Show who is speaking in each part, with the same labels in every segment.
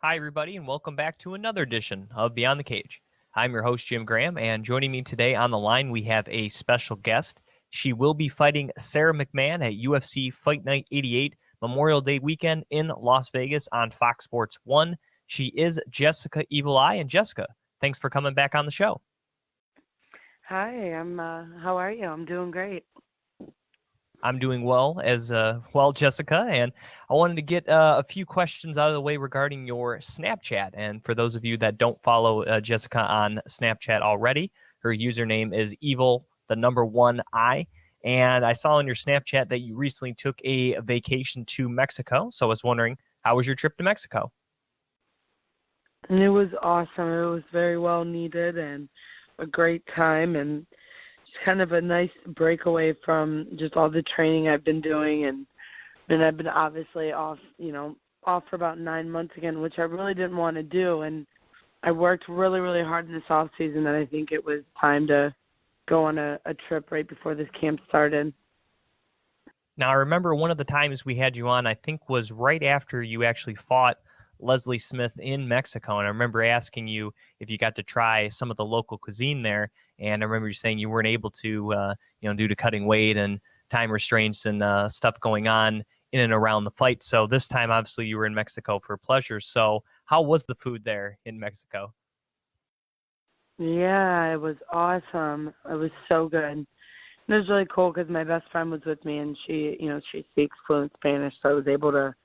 Speaker 1: Hi, everybody, and welcome back to another edition of Beyond the Cage. I'm your host, Jim Gramm, and joining me today on the line, we have a special guest. She will be fighting Sara McMann at UFC Fight Night 88 Memorial Day weekend in Las Vegas on Fox Sports 1. She is Jessica Evil Eye, and Jessica, thanks for coming back on the show.
Speaker 2: Hi, how are you? I'm doing great.
Speaker 1: I'm doing well as well, Jessica, and I wanted to get a few questions out of the way regarding your Snapchat. And for those of you that don't follow Jessica on Snapchat already, her username is evil1i. And I saw on your Snapchat that you recently took a vacation to Mexico. So I was wondering, how was your trip to Mexico?
Speaker 2: And it was awesome. It was very well needed and a great time, and it's kind of a nice breakaway from just all the training I've been doing. And I've been obviously off for about 9 months again, which I really didn't want to do. And I worked really, really hard in this off season that I think it was time to go on a trip right before this camp started.
Speaker 1: Now, I remember one of the times we had you on, I think was right after you actually fought Leslie Smith in Mexico. And I remember asking you if you got to try some of the local cuisine there. And I remember you saying you weren't able to, due to cutting weight and time restraints and stuff going on in and around the fight. So this time, obviously, you were in Mexico for pleasure. So how was the food there in Mexico?
Speaker 2: Yeah, it was awesome. It was so good. And it was really cool because my best friend was with me, and she speaks fluent Spanish, so I was able to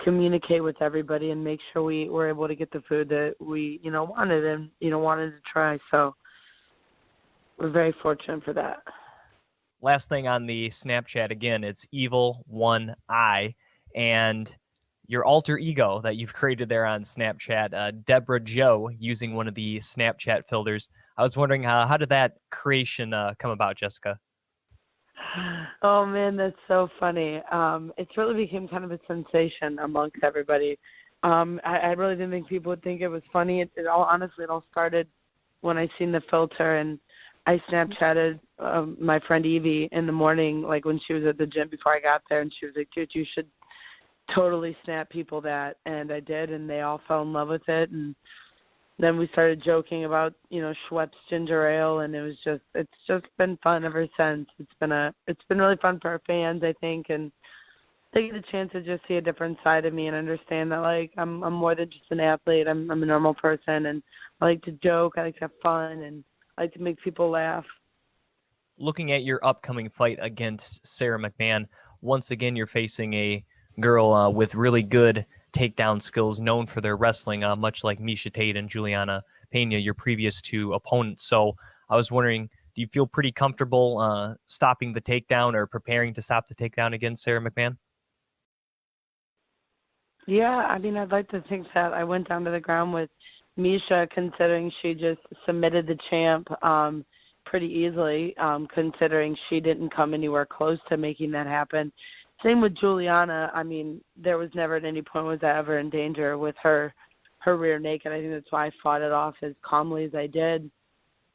Speaker 2: communicate with everybody and make sure we were able to get the food that we, wanted and, wanted to try. So we're very fortunate for that.
Speaker 1: Last thing on the Snapchat, again, it's evil1i. And your alter ego that you've created there on Snapchat, Deborah Joe, using one of the Snapchat filters. I was wondering, how did that creation come about, Jessica?
Speaker 2: Oh man, that's so funny. It's really became kind of a sensation amongst everybody. I really didn't think people would think it was funny. It all started when I seen the filter, and I Snapchatted my friend Evie in the morning, like when she was at the gym before I got there, and she was like, "Dude, you should totally snap people that," and I did, and they all fell in love with it. And then we started joking about, Schweppes ginger ale, and it's just been fun ever since. It's been really fun for our fans, I think, and they get a chance to just see a different side of me and understand that, like, I'm more than just an athlete. I'm a normal person, and I like to joke, I like to have fun, and I like to make people laugh.
Speaker 1: Looking at your upcoming fight against Sara McMann, once again, you're facing a girl with really good takedown skills, known for their wrestling, much like Miesha Tate and Juliana Pena, your previous two opponents. So I was wondering, do you feel pretty comfortable stopping the takedown or preparing to stop the takedown against Sara McMann?
Speaker 2: Yeah, I mean, I'd like to think that I went down to the ground with Miesha, considering she just submitted the champ pretty easily, considering she didn't come anywhere close to making that happen. Same with Juliana. I mean, there was never at any point was I ever in danger with her rear naked. I think that's why I fought it off as calmly as I did.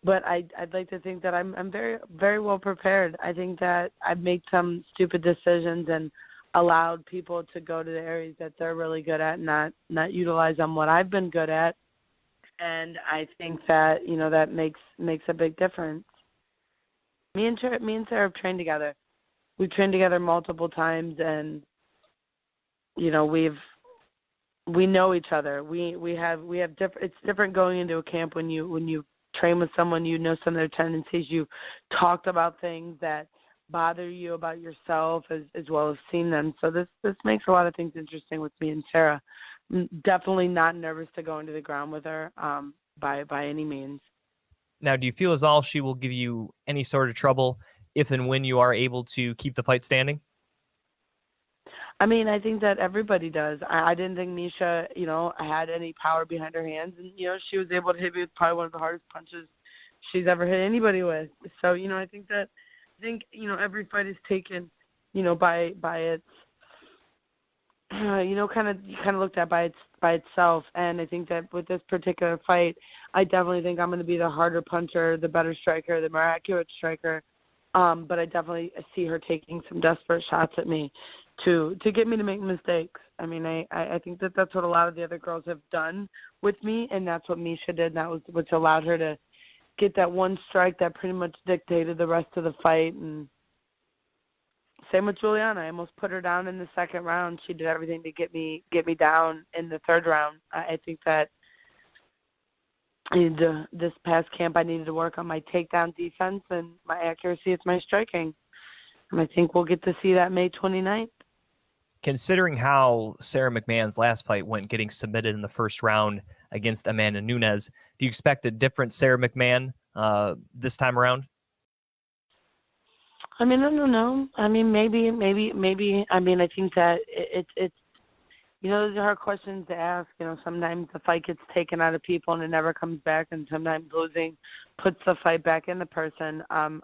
Speaker 2: But I'd like to think that I'm very, very well prepared. I think that I've made some stupid decisions and allowed people to go to the areas that they're really good at, not utilize on what I've been good at. And I think that, that makes a big difference. Me and Sarah have trained together. We've trained together multiple times, and we know each other. We have different. It's different going into a camp when you train with someone, some of their tendencies. You talked about things that bother you about yourself as well as seeing them. So this makes a lot of things interesting with me and Sarah. I'm definitely not nervous to go into the ground with her by any means.
Speaker 1: Now, do you feel as all she will give you any sort of trouble if and when you are able to keep the fight standing?
Speaker 2: I mean, I think that everybody does. I didn't think Miesha, had any power behind her hands, and she was able to hit me with probably one of the hardest punches she's ever hit anybody with. So I think every fight is taken, by its, kind of looked at by itself. And I think that with this particular fight, I definitely think I'm going to be the harder puncher, the better striker, the more accurate striker. But I definitely see her taking some desperate shots at me. to get me to make mistakes. I mean, I think that that's what a lot of the other girls have done with me, and that's what Misha did. And that was what allowed her to get that one strike that pretty much dictated the rest of the fight. And same with Juliana. I almost put her down in the second round. She did everything to get me down in the third round. I think that this past camp I needed to work on my takedown defense and my accuracy with my striking. And I think we'll get to see that May 29th.
Speaker 1: Considering how Sara McMann's last fight went, getting submitted in the first round against Amanda Nunes, do you expect a different Sara McMann this time around?
Speaker 2: I mean, I don't know. I mean, maybe. I mean, I think that it's those are hard questions to ask. Sometimes the fight gets taken out of people and it never comes back, and sometimes losing puts the fight back in the person. I'm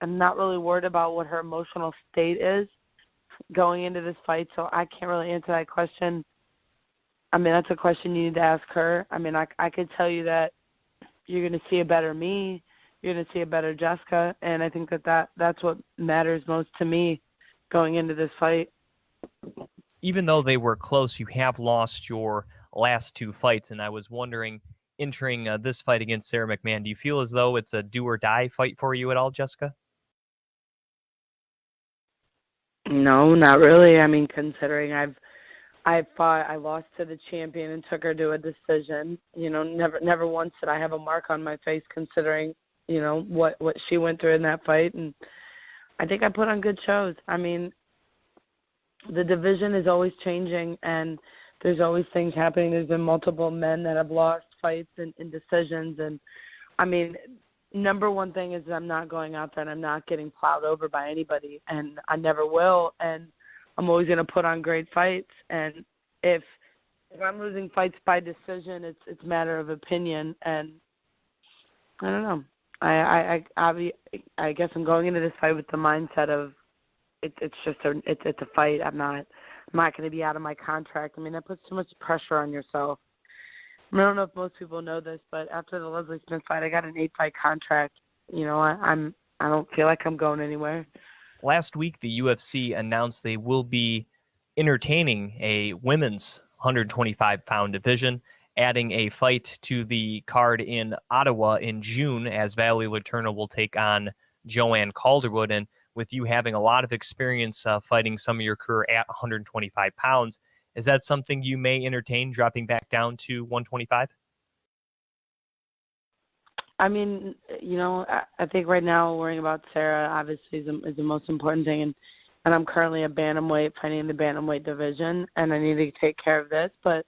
Speaker 2: not really worried about what her emotional state is going into this fight, so I can't really answer that question. I mean, that's a question you need to ask her. I mean, I could tell you that you're going to see a better me, you're going to see a better Jessica, and I think that's what matters most to me going into this fight.
Speaker 1: Even though they were close, you have lost your last two fights, and I was wondering, entering this fight against Sara McMann, do you feel as though it's a do-or-die fight for you at all, Jessica?
Speaker 2: No, not really. I mean, considering I lost to the champion and took her to a decision. Never once did I have a mark on my face considering, what she went through in that fight. And I think I put on good shows. I mean, the division is always changing and there's always things happening. There's been multiple men that have lost fights and decisions. And I mean, number one thing is I'm not going out there and I'm not getting plowed over by anybody, and I never will. And I'm always going to put on great fights. And if I'm losing fights by decision, it's a matter of opinion. And I don't know. I guess I'm going into this fight with the mindset of it's a fight. I'm not going to be out of my contract. I mean, that puts too much pressure on yourself. I don't know if most people know this, but after the Leslie Smith fight, I got an 8-fight contract. I don't feel like I'm going anywhere.
Speaker 1: Last week, the UFC announced they will be entertaining a women's 125-pound division, adding a fight to the card in Ottawa in June, as Valerie Letourneau will take on Joanne Calderwood. And with you having a lot of experience fighting some of your career at 125 pounds, is that something you may entertain, dropping back down to 125?
Speaker 2: I mean, I think right now worrying about Sara obviously is the most important thing. And I'm currently a bantamweight fighting in the bantamweight division, and I need to take care of this. But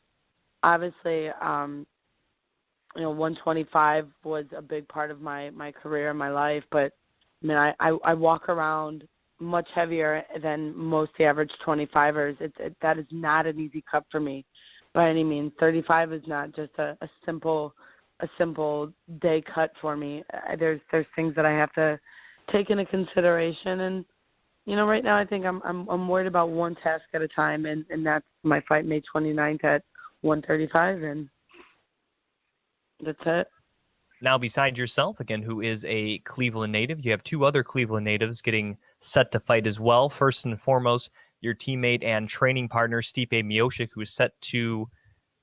Speaker 2: obviously, 125 was a big part of my career and my life. But, I mean, I walk around much heavier than most the average 25ers. That is not an easy cut for me by any means. 35 is not just a simple day cut for me. There's things that I have to take into consideration, and right now I think I'm worried about one task at a time, and that's my fight May 29th at 135, and that's it.
Speaker 1: Now, besides yourself, again, who is a Cleveland native, you have two other Cleveland natives getting set to fight as well. First and foremost, your teammate and training partner, Stipe Miocic, who is set to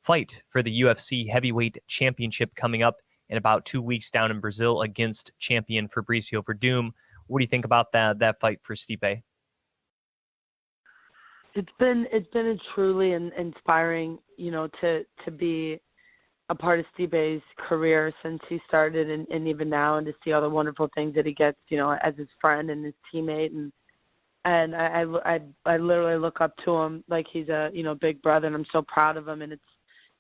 Speaker 1: fight for the UFC Heavyweight Championship coming up in about 2 weeks down in Brazil against champion Fabricio Verdum. What do you think about that fight for Stipe?
Speaker 2: It's been a truly inspiring, to be a part of Stipe's career since he started and even now, and to see all the wonderful things that he gets, as his friend and his teammate, and I literally look up to him like he's a big brother, and I'm so proud of him, and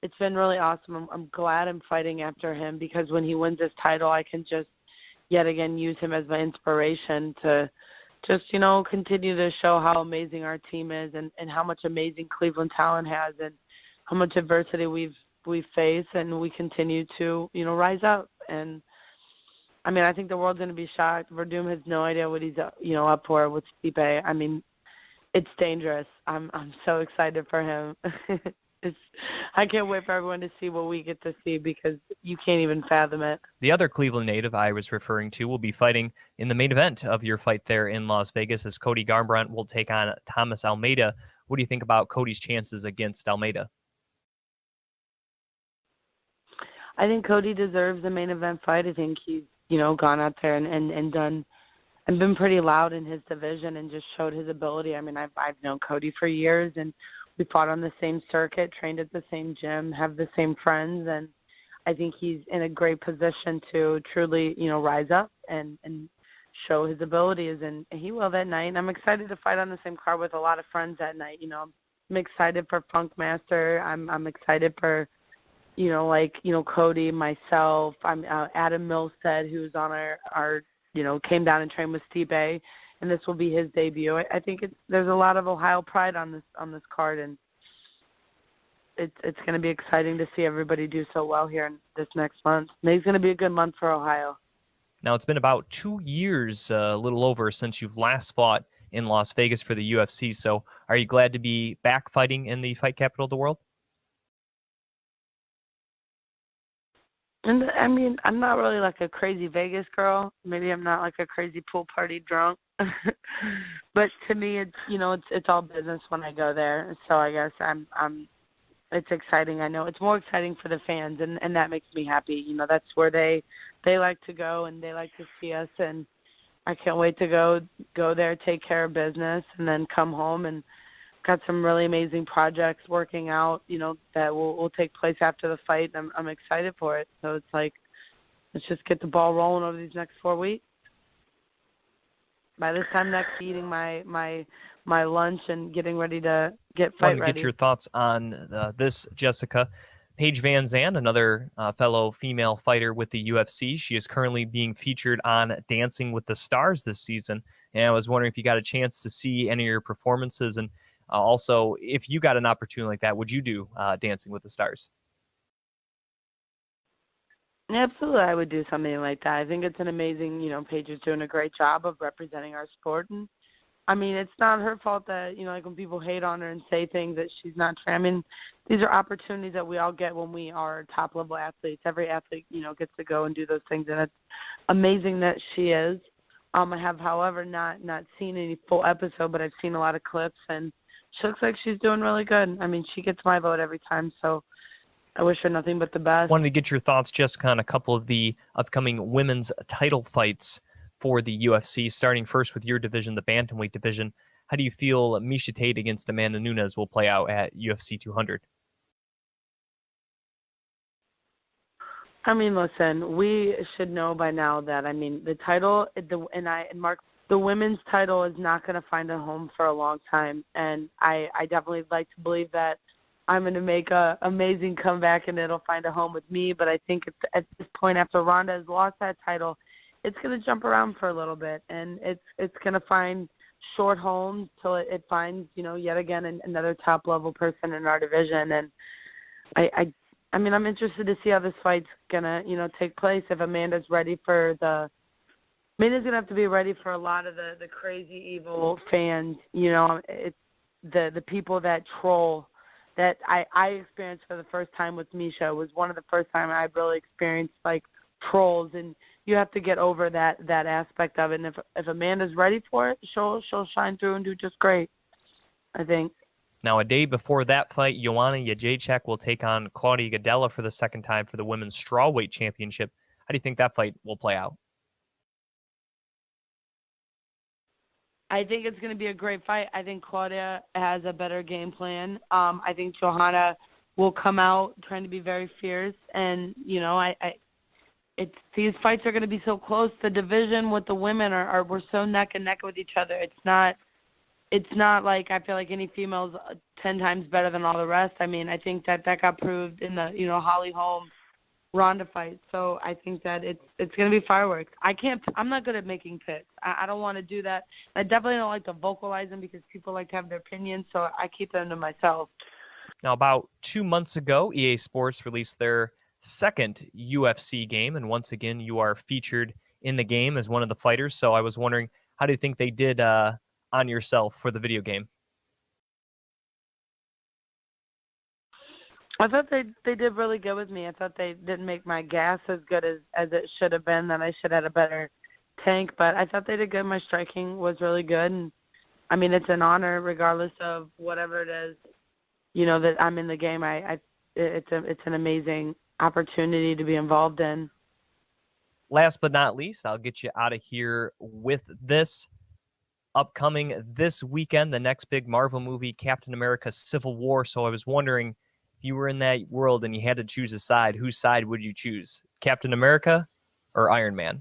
Speaker 2: it's been really awesome. I'm glad I'm fighting after him, because when he wins this title, I can just yet again use him as my inspiration to just continue to show how amazing our team is, and how much amazing Cleveland talent has, and how much adversity we face, and we continue to rise up. And I mean, I think the world's going to be shocked. Verdum has no idea what he's up for with Stipe. I mean, it's dangerous. I'm so excited for him. I can't wait for everyone to see what we get to see because you can't even fathom it.
Speaker 1: The other Cleveland native I was referring to will be fighting in the main event of your fight there in Las Vegas as Cody Garbrandt will take on Thomas Almeida. What do you think about Cody's chances against Almeida?
Speaker 2: I think Cody deserves a main event fight. I think he's, gone out there and done and been pretty loud in his division and just showed his ability. I mean, I've known Cody for years, and we fought on the same circuit, trained at the same gym, have the same friends, and I think he's in a great position to truly, rise up and show his abilities, and he will that night. And I'm excited to fight on the same card with a lot of friends that night. I'm excited for Funk Master. I'm excited for Cody, myself, I'm Adam Milstead, who's on our came down and trained with Stipe, and this will be his debut. I think there's a lot of Ohio pride on this card, and it's going to be exciting to see everybody do so well here in this next month. May's going to be a good month for Ohio.
Speaker 1: Now, it's been about 2 years, a little over, since you've last fought in Las Vegas for the UFC, so are you glad to be back fighting in the fight capital of the world?
Speaker 2: And I mean, I'm not really like a crazy Vegas girl. Maybe I'm not like a crazy pool party drunk. But to me, it's all business when I go there. So I guess it's exciting. I know it's more exciting for the fans, and that makes me happy. That's where they like to go and they like to see us, and I can't wait to go there, take care of business, and then come home and got some really amazing projects working out, that will take place after the fight. I'm excited for it. So it's like, let's just get the ball rolling over these next 4 weeks. By this time next, eating my lunch and getting ready to get fight ready.
Speaker 1: I want to get your thoughts on this, Jessica. Paige Van Zandt, another fellow female fighter with the UFC. She is currently being featured on Dancing with the Stars this season. And I was wondering if you got a chance to see any of your performances, and also, if you got an opportunity like that, would you do Dancing with the Stars?
Speaker 2: Absolutely, I would do something like that. I think it's an amazing, Paige is doing a great job of representing our sport. And, I mean, it's not her fault that, like when people hate on her and say things that she's not trying. I mean, these are opportunities that we all get when we are top-level athletes. Every athlete, gets to go and do those things, and it's amazing that she is. I have, however, not seen any full episode, but I've seen a lot of clips, and she looks like she's doing really good. I mean, she gets my vote every time, so I wish her nothing but the best.
Speaker 1: Wanted to get your thoughts, Jessica, on a couple of the upcoming women's title fights for the UFC, starting first with your division, the bantamweight division. How do you feel Miesha Tate against Amanda Nunes will play out at UFC 200?
Speaker 2: I mean, listen, we should know by now that, I mean, the title, Mark, the women's title is not going to find a home for a long time, and I definitely like to believe that I'm going to make an amazing comeback and it'll find a home with me. But I think at this point, after Ronda has lost that title, it's going to jump around for a little bit, and it's going to find short homes till it finds, yet again another top-level person in our division. And I mean, I'm interested to see how this fight's going to, take place. If Amanda's ready for Amanda's going to have to be ready for a lot of the crazy, evil fans. It's the people that troll that I experienced for the first time with Miesha. It was one of the first time I really experienced, like, trolls, and you have to get over that aspect of it. And if Amanda's ready for it, she'll shine through and do just great, I think.
Speaker 1: Now, a day before that fight, Joanna Jędrzejczyk will take on Claudia Gadelha for the second time for the women's strawweight championship. How do you think that fight will play out?
Speaker 2: I think it's going to be a great fight. I think Claudia has a better game plan. I think Johanna will come out trying to be very fierce, and these fights are going to be so close. The division with the women we're so neck and neck with each other. It's not like I feel like any female's 10 times better than all the rest. I mean, I think that got proved in the Holly Holm Ronda fight. So I think that it's going to be fireworks. I'm not good at making picks. I don't want to do that. I definitely don't like to vocalize them because people like to have their opinions, so I keep them to myself.
Speaker 1: Now, about 2 months ago, EA Sports released their second UFC game, and once again, you are featured in the game as one of the fighters. So I was wondering, how do you think they did on yourself for the video game?
Speaker 2: I thought they did really good with me. I thought they didn't make my gas as good as it should have been. That I should have had a better tank, but I thought they did good. My striking was really good, and I mean it's an honor regardless of whatever it is, that I'm in the game. It's an amazing opportunity to be involved in.
Speaker 1: Last but not least, I'll get you out of here with this. Upcoming this weekend, the next big Marvel movie, Captain America Civil War. So I was wondering, if you were in that world and you had to choose a side, whose side would you choose? Captain America or Iron Man?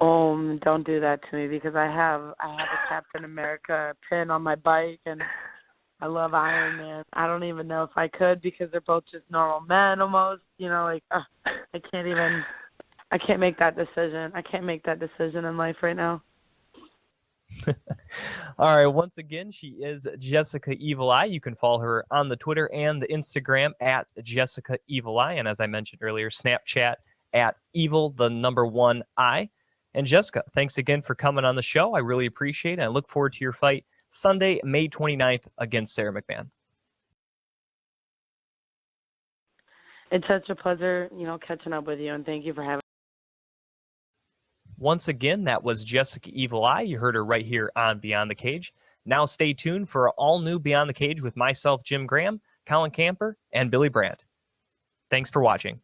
Speaker 2: Don't do that to me, because I have a Captain America pin on my bike, and I love Iron Man. I don't even know if I could, because they're both just normal men almost. I can't make that decision. I can't make that decision in life right now.
Speaker 1: All right. Once again, she is Jessica Evil Eye. You can follow her on the Twitter and the Instagram at Jessica Evil Eye. And as I mentioned earlier, Snapchat at Evil1I. And Jessica, thanks again for coming on the show. I really appreciate it. I look forward to your fight Sunday, May 29th against Sara McMann.
Speaker 2: It's such a pleasure, catching up with you, and thank you for having me.
Speaker 1: Once again, that was Jessica Evil Eye. You heard her right here on Beyond the Cage. Now stay tuned for all new Beyond the Cage with myself, Jim Gramm, Colin Camper, and Billy Brant. Thanks for watching.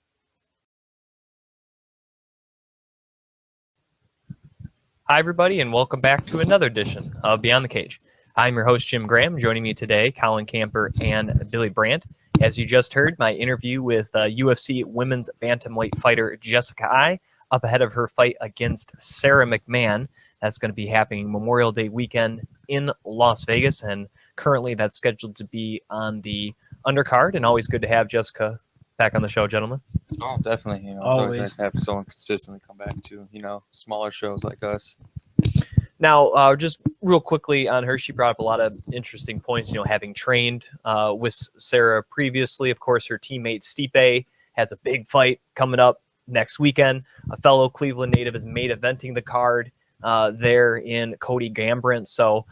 Speaker 1: Hi, everybody, and welcome back to another edition of Beyond the Cage. I'm your host, Jim Gramm. Joining me today, Colin Camper and Billy Brant. As you just heard, my interview with UFC women's bantamweight fighter Jessica Eye, up ahead of her fight against Sara McMann. That's going to be happening Memorial Day weekend in Las Vegas, and currently that's scheduled to be on the undercard. And always good to have Jessica back on the show, gentlemen.
Speaker 3: Oh, definitely. It's always nice to have someone consistently come back to, smaller shows like us.
Speaker 1: Now, just real quickly on her, she brought up a lot of interesting points, having trained with Sara previously. Of course, her teammate Stipe has a big fight coming up next weekend. A fellow Cleveland native is main eventing the card there in Cody Gambrandt. So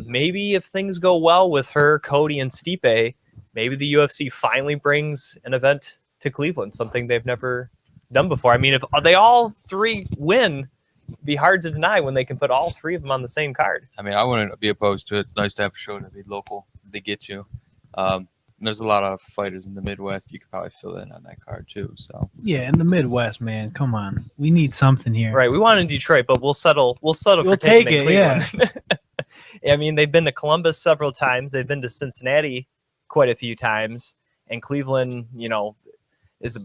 Speaker 1: maybe if things go well with her, Cody, and Stipe, maybe the UFC finally brings an event to Cleveland, something they've never done before. I mean, if they all three win, it'd be hard to deny when they can put all three of them on the same card.
Speaker 3: I mean, I wouldn't be opposed to it. It's nice to have a show to be local. They get you. There's a lot of fighters in the Midwest. You could probably fill in on that card too. So
Speaker 4: yeah, in the Midwest, man. Come on, we need something here.
Speaker 1: Right, we want in Detroit, but we'll settle. We'll for
Speaker 4: take
Speaker 1: taking
Speaker 4: it.
Speaker 1: Cleveland. Yeah. I mean, they've been to Columbus several times. They've been to Cincinnati quite a few times, and Cleveland, is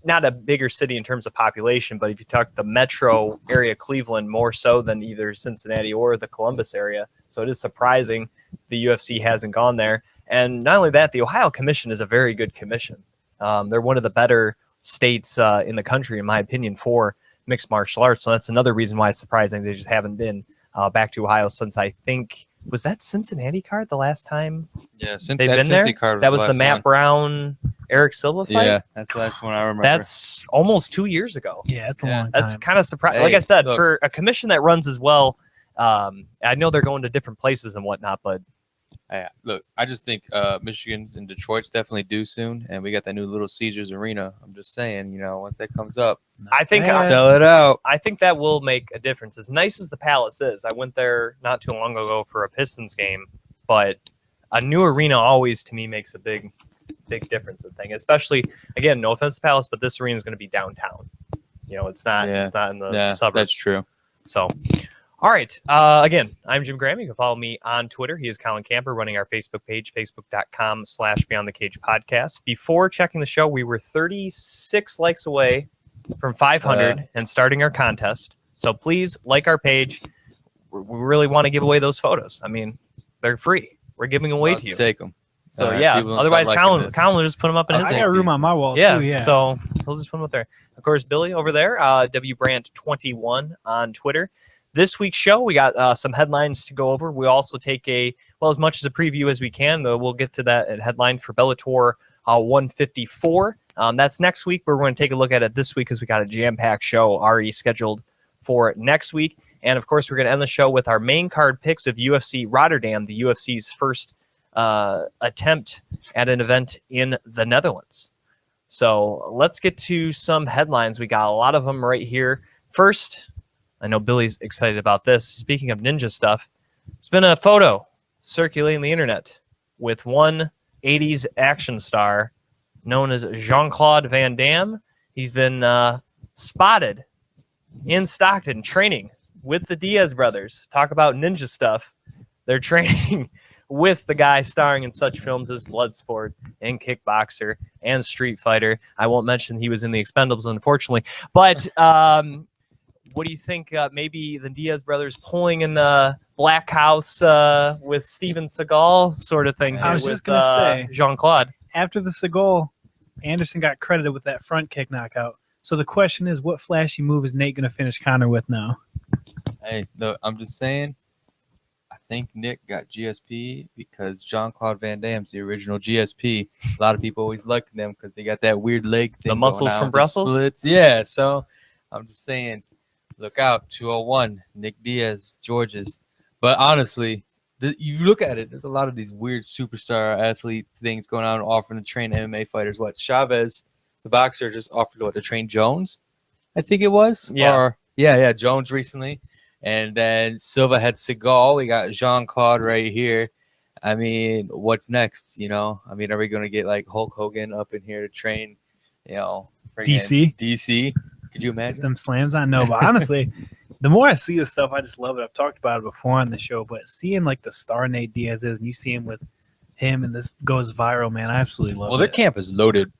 Speaker 1: not a bigger city in terms of population, but if you talk the metro area, Cleveland more so than either Cincinnati or the Columbus area. So it is surprising the UFC hasn't gone there. And not only that, the Ohio Commission is a very good commission. They're one of the better states in the country, in my opinion, for mixed martial arts. So that's another reason why it's surprising they just haven't been back to Ohio since, I think, was that Cincinnati card the last time?
Speaker 3: Yeah,
Speaker 1: they've been there. That was the Matt Brown, Eric Silva fight.
Speaker 3: Yeah, that's the last one I remember.
Speaker 1: That's almost 2 years ago.
Speaker 4: Yeah, that's a long time.
Speaker 1: That's kind of surprising.
Speaker 3: Hey,
Speaker 1: like I said,
Speaker 3: look,
Speaker 1: for a commission that runs as well, I know they're going to different places and whatnot, but
Speaker 3: yeah, look, I just think Michigan's and Detroit's definitely due soon, and we got that new Little Caesars Arena. I'm just saying, once that comes up,
Speaker 1: I think
Speaker 3: sell it out.
Speaker 1: I think that will make a difference. As nice as the Palace is, I went there not too long ago for a Pistons game, but a new arena always, to me, makes a big difference in thing. Especially, again, no offense to Palace, but this arena is going to be downtown. It's not in the suburbs.
Speaker 3: That's true.
Speaker 1: So, all right. Again, I'm Jim Gramm. You can follow me on Twitter. He is Colin Camper, running our Facebook page, facebook.com/Beyond the Cage podcast. Before checking the show, we were 36 likes away from 500 and starting our contest. So please like our page. We really want to give away those photos. I mean, they're free. We're giving away to you.
Speaker 3: Take them.
Speaker 1: So otherwise Colin will just put them up in his.
Speaker 4: I got room on my wall
Speaker 1: too.
Speaker 4: Yeah.
Speaker 1: So he'll just put them up there. Of course, Billy over there, WBrant21 on Twitter. This week's show, we got some headlines to go over. We also take as much as a preview as we can, though we'll get to that headline for Bellator 154. That's next week. We're going to take a look at it this week because we got a jam-packed show already scheduled for next week. And, of course, we're going to end the show with our main card picks of UFC Rotterdam, the UFC's first attempt at an event in the Netherlands. So let's get to some headlines. We got a lot of them right here. First, I know Billy's excited about this. Speaking of ninja stuff, it's been a photo circulating the internet with one 80s action star known as Jean-Claude Van Damme. He's been spotted in Stockton training with the Diaz brothers. Talk about ninja stuff. They're training with the guy starring in such films as Bloodsport and Kickboxer and Street Fighter. I won't mention he was in The Expendables, unfortunately. But what do you think? Maybe the Diaz brothers pulling in the Black House with Steven Seagal sort of thing
Speaker 4: I
Speaker 1: here
Speaker 4: was
Speaker 1: with
Speaker 4: just gonna say,
Speaker 1: Jean-Claude.
Speaker 4: after the Seagal, Anderson got credited with that front kick knockout. So the question is, what flashy move is Nate going to finish Conor with now?
Speaker 3: Hey, look, I'm just saying, I think Nick got GSP because Jean-Claude Van Damme's the original GSP. A lot of people always liked them because they got that weird leg thing.
Speaker 1: The muscles
Speaker 3: going on
Speaker 1: from
Speaker 3: with the
Speaker 1: Brussels?
Speaker 3: splits. Yeah, so I'm just saying, look out, 201, Nick Diaz, Georges. But honestly, you look at it, there's a lot of these weird superstar athlete things going on offering to train MMA fighters. What, Chavez, the boxer, just offered to train Jones, I think it was?
Speaker 1: Yeah.
Speaker 3: Or, yeah, Jones recently. And then Silva had Seagal. We got Jean-Claude right here. I mean, what's next? You know, I mean, are we going to get like Hulk Hogan up in here to train,
Speaker 4: DC?
Speaker 3: DC? Could you imagine?
Speaker 4: Them slams, I know, but honestly, the more I see this stuff, I just love it. I've talked about it before on the show, but seeing like the star Nate Diaz is, and you see him with him, and this goes viral, man. I absolutely love it.
Speaker 3: Well, their camp is loaded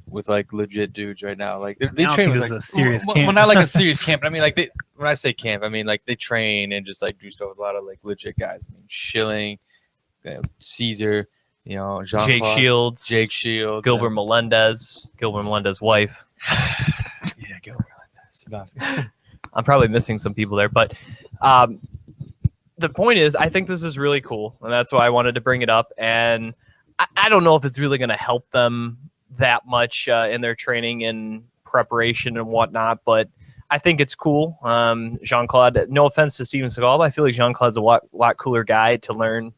Speaker 3: with like legit dudes right now. Like they
Speaker 4: I don't
Speaker 3: train
Speaker 4: think
Speaker 3: with
Speaker 4: this
Speaker 3: like,
Speaker 4: is a serious
Speaker 3: well,
Speaker 4: camp.
Speaker 3: well, not like a serious camp, but I mean like when I say camp, I mean like they train and just like do stuff with a lot of like legit guys. I mean Schilling, Caesar, Jean-Claude,
Speaker 1: Jake Shields, Gilbert Melendez, wife.
Speaker 3: Yeah, Gilbert Melendez.
Speaker 1: I'm probably missing some people there, but the point is, I think this is really cool, and that's why I wanted to bring it up. And I don't know if it's really going to help them that much in their training and preparation and whatnot, but I think it's cool. Jean-Claude, no offense to Steven Seagal, but I feel like Jean-Claude's a lot cooler guy to learn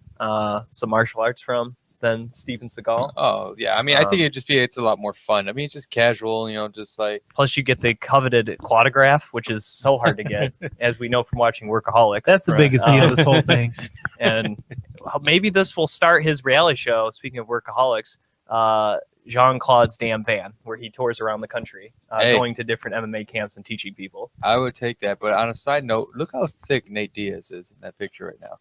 Speaker 1: some martial arts from than Steven Seagal.
Speaker 3: Oh, yeah. I mean, I think it's a lot more fun. I mean, it's just casual, just like.
Speaker 1: Plus, you get the coveted claudograph, which is so hard to get, as we know from watching Workaholics.
Speaker 4: That's the biggest deal of this whole thing.
Speaker 1: And maybe this will start his reality show, speaking of Workaholics, Jean-Claude's Damn Van, where he tours around the country, going to different MMA camps and teaching people.
Speaker 3: I would take that. But on a side note, look how thick Nate Diaz is in that picture right now.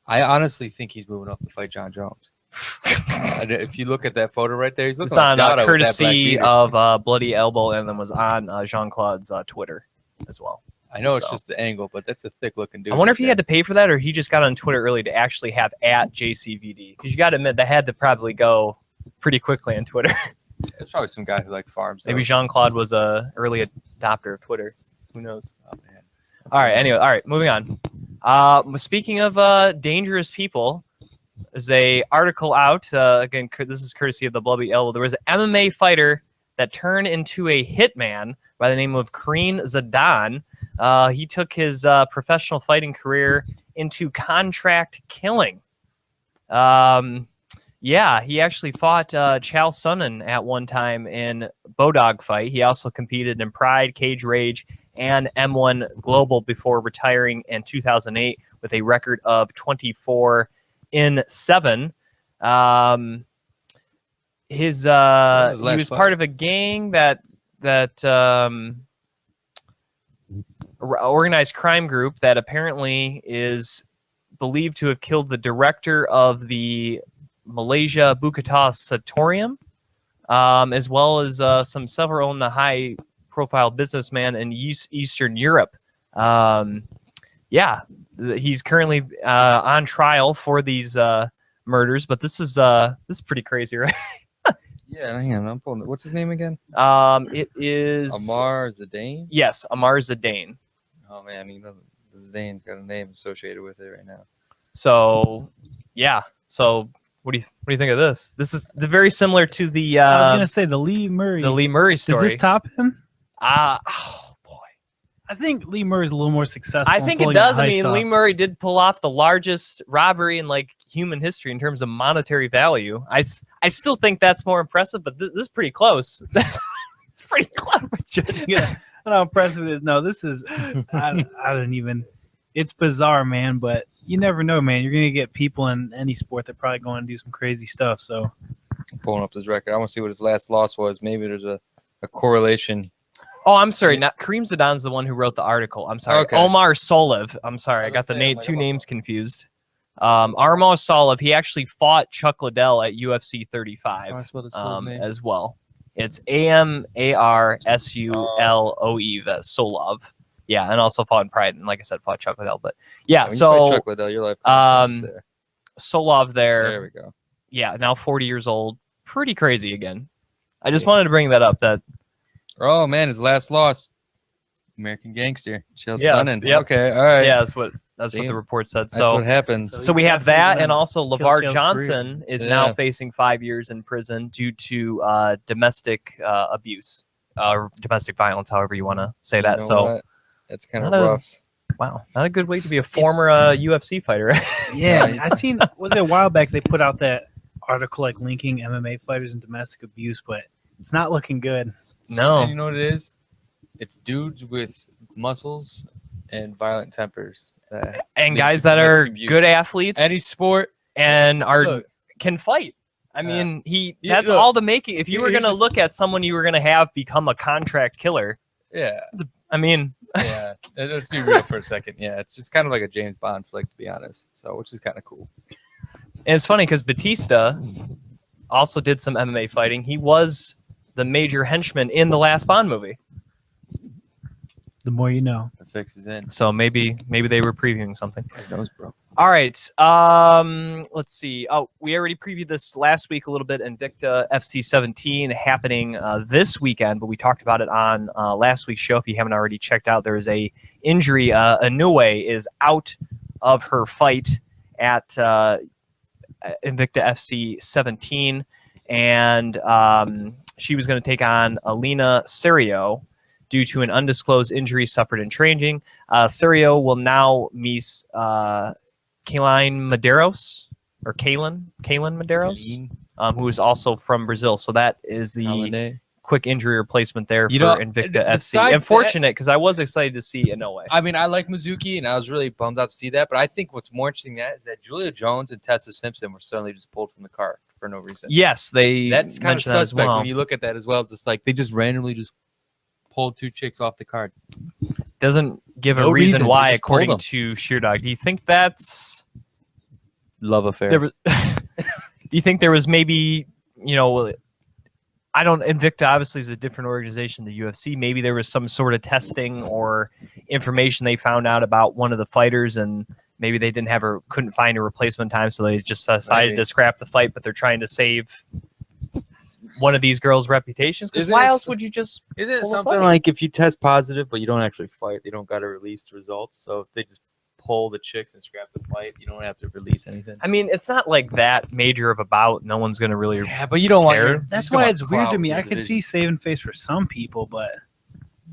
Speaker 3: I honestly think he's moving up to fight John Jones. If you look at that photo right there, he's looking
Speaker 1: it's
Speaker 3: like
Speaker 1: on courtesy of Bloody Elbow, and then was on Jean-Claude's Twitter as well.
Speaker 3: I know it's just the angle, but that's a thick-looking dude.
Speaker 1: I wonder if he had to pay for that, or he just got on Twitter early to actually have @JCVD. Because you got to admit, that had to probably go pretty quickly on Twitter.
Speaker 3: There's probably some guy who like farms.
Speaker 1: Maybe Jean-Claude was a early adopter of Twitter. Who knows?
Speaker 3: Oh, man.
Speaker 1: All right. Anyway, all right. Moving on. Speaking of dangerous people, there's a article out. Again, this is courtesy of the Bloody Elbow. There was an MMA fighter that turned into a hitman by the name of Kareem Zidane. He took his professional fighting career into contract killing. Yeah, he actually fought Chael Sonnen at one time in Bodog fight. He also competed in Pride, Cage Rage, and M1 Global before retiring in 2008 with a record of 24-7. He was part of a gang that organized crime group that apparently is believed to have killed the director of the Malaysia Bukata Satorium, as well as several in the high-profile businessman in Eastern Europe. Yeah, he's currently on trial for these murders, but this is pretty crazy, right?
Speaker 3: Yeah, hang on, I'm pulling it. What's his name again?
Speaker 1: It is
Speaker 3: Amar Zidane.
Speaker 1: Yes, Amar Zidane.
Speaker 3: Oh man, Zidane's got a name associated with it right now.
Speaker 1: So, yeah. So, what do you think of this? This is very similar to the.
Speaker 4: I was gonna say the Lee Murray
Speaker 1: story.
Speaker 4: Does this top him?
Speaker 1: Oh boy.
Speaker 4: I think Lee Murray's a little more successful.
Speaker 1: I think it does. I mean, Lee Murray did pull off the largest robbery in like human history in terms of monetary value. I still think that's more impressive, but this is pretty close. It's pretty close.
Speaker 4: Yeah, how impressive it is. No, this is, I don't even, it's bizarre, man, but you never know, man. You're going to get people in any sport that probably going to do some crazy stuff. So,
Speaker 3: I'm pulling up his record. I want to see what his last loss was. Maybe there's a correlation.
Speaker 1: Oh, I'm sorry. Not Kareem Zidane is the one who wrote the article. I'm sorry.
Speaker 3: Okay.
Speaker 1: Omar Solev. I'm sorry. I got the two names confused. Armar Solev. He actually fought Chuck Liddell at UFC 35 as well. It's Amarsuloe. That's Solov. Yeah, and also fought in Pride, and like I said, fought Chuck Liddell. But yeah, so
Speaker 3: Chuck Liddell, your life there.
Speaker 1: Solov there.
Speaker 3: There we go.
Speaker 1: Yeah, now 40 years old. Pretty crazy again. I just wanted to bring that up. That.
Speaker 3: Oh man, his last loss, American Gangster, Chael Sonnen.
Speaker 1: Yep.
Speaker 3: Okay, all right.
Speaker 1: Yeah, that's what the report said. So
Speaker 3: that's what happens.
Speaker 1: So we have that, and also LeVar Johnson
Speaker 4: career.
Speaker 1: is now facing 5 years in prison due to domestic abuse, domestic violence, however you want to say that. So
Speaker 3: what? That's kind of rough.
Speaker 1: Wow, not a good way to be a former UFC fighter.
Speaker 4: Yeah, I seen. Was it a while back they put out that article like linking MMA fighters and domestic abuse, but it's not looking good.
Speaker 1: No.
Speaker 3: And you know what it is? It's dudes with muscles and violent tempers.
Speaker 1: And guys that are good athletes.
Speaker 3: Any sport.
Speaker 1: And can fight. I mean, that's all the making. If you were going to look at someone you were going to have become a contract killer.
Speaker 3: Yeah.
Speaker 1: I mean.
Speaker 3: Yeah. Let's be real for a second. Yeah. It's just kind of like a James Bond flick, to be honest. So, which is kind of cool.
Speaker 1: And it's funny because Batista also did some MMA fighting. He was the major henchman in the last Bond movie.
Speaker 4: The more you know.
Speaker 3: The fix is in.
Speaker 1: So maybe they were previewing something.
Speaker 3: Who knows, bro?
Speaker 1: All right. Let's see. Oh, we already previewed this last week a little bit. Invicta FC 17 happening this weekend, but we talked about it on last week's show. If you haven't already checked out, there is a injury. Inoue is out of her fight at Invicta FC 17, and she was going to take on Alina Serio due to an undisclosed injury suffered in training. Serio will now meet Kaylin Medeiros, who is also from Brazil. So that is the quick injury replacement there for Invicta FC. Unfortunate, because I was excited to see Inoue.
Speaker 3: I mean, I like Mizuki, and I was really bummed out to see that. But I think what's more interesting is that Julia Jones and Tessa Simpson were suddenly just pulled from the card for no reason.
Speaker 1: Yes, that's
Speaker 3: kind of suspect when you look at that as well. Just like they just randomly just pulled two chicks off the card.
Speaker 1: Doesn't give a reason why, according to Sheerdog. Do you think that's
Speaker 3: love affair?
Speaker 1: Do you think there was maybe, Invicta obviously is a different organization than the UFC. Maybe there was some sort of testing or information they found out about one of the fighters, and maybe they couldn't find a replacement time, so they just decided to scrap the fight, but they're trying to save one of these girls' reputations. Because why else would you just?
Speaker 3: Isn't it something like if you test positive but you don't actually fight, they don't got to release the results? So if they just pull the chicks and scrap the fight, you don't have to release anything.
Speaker 1: I mean, it's not like that major of a bout. No one's going to really.
Speaker 3: Yeah, but you don't want.
Speaker 4: That's why it's weird to me. I can see saving face for some people, but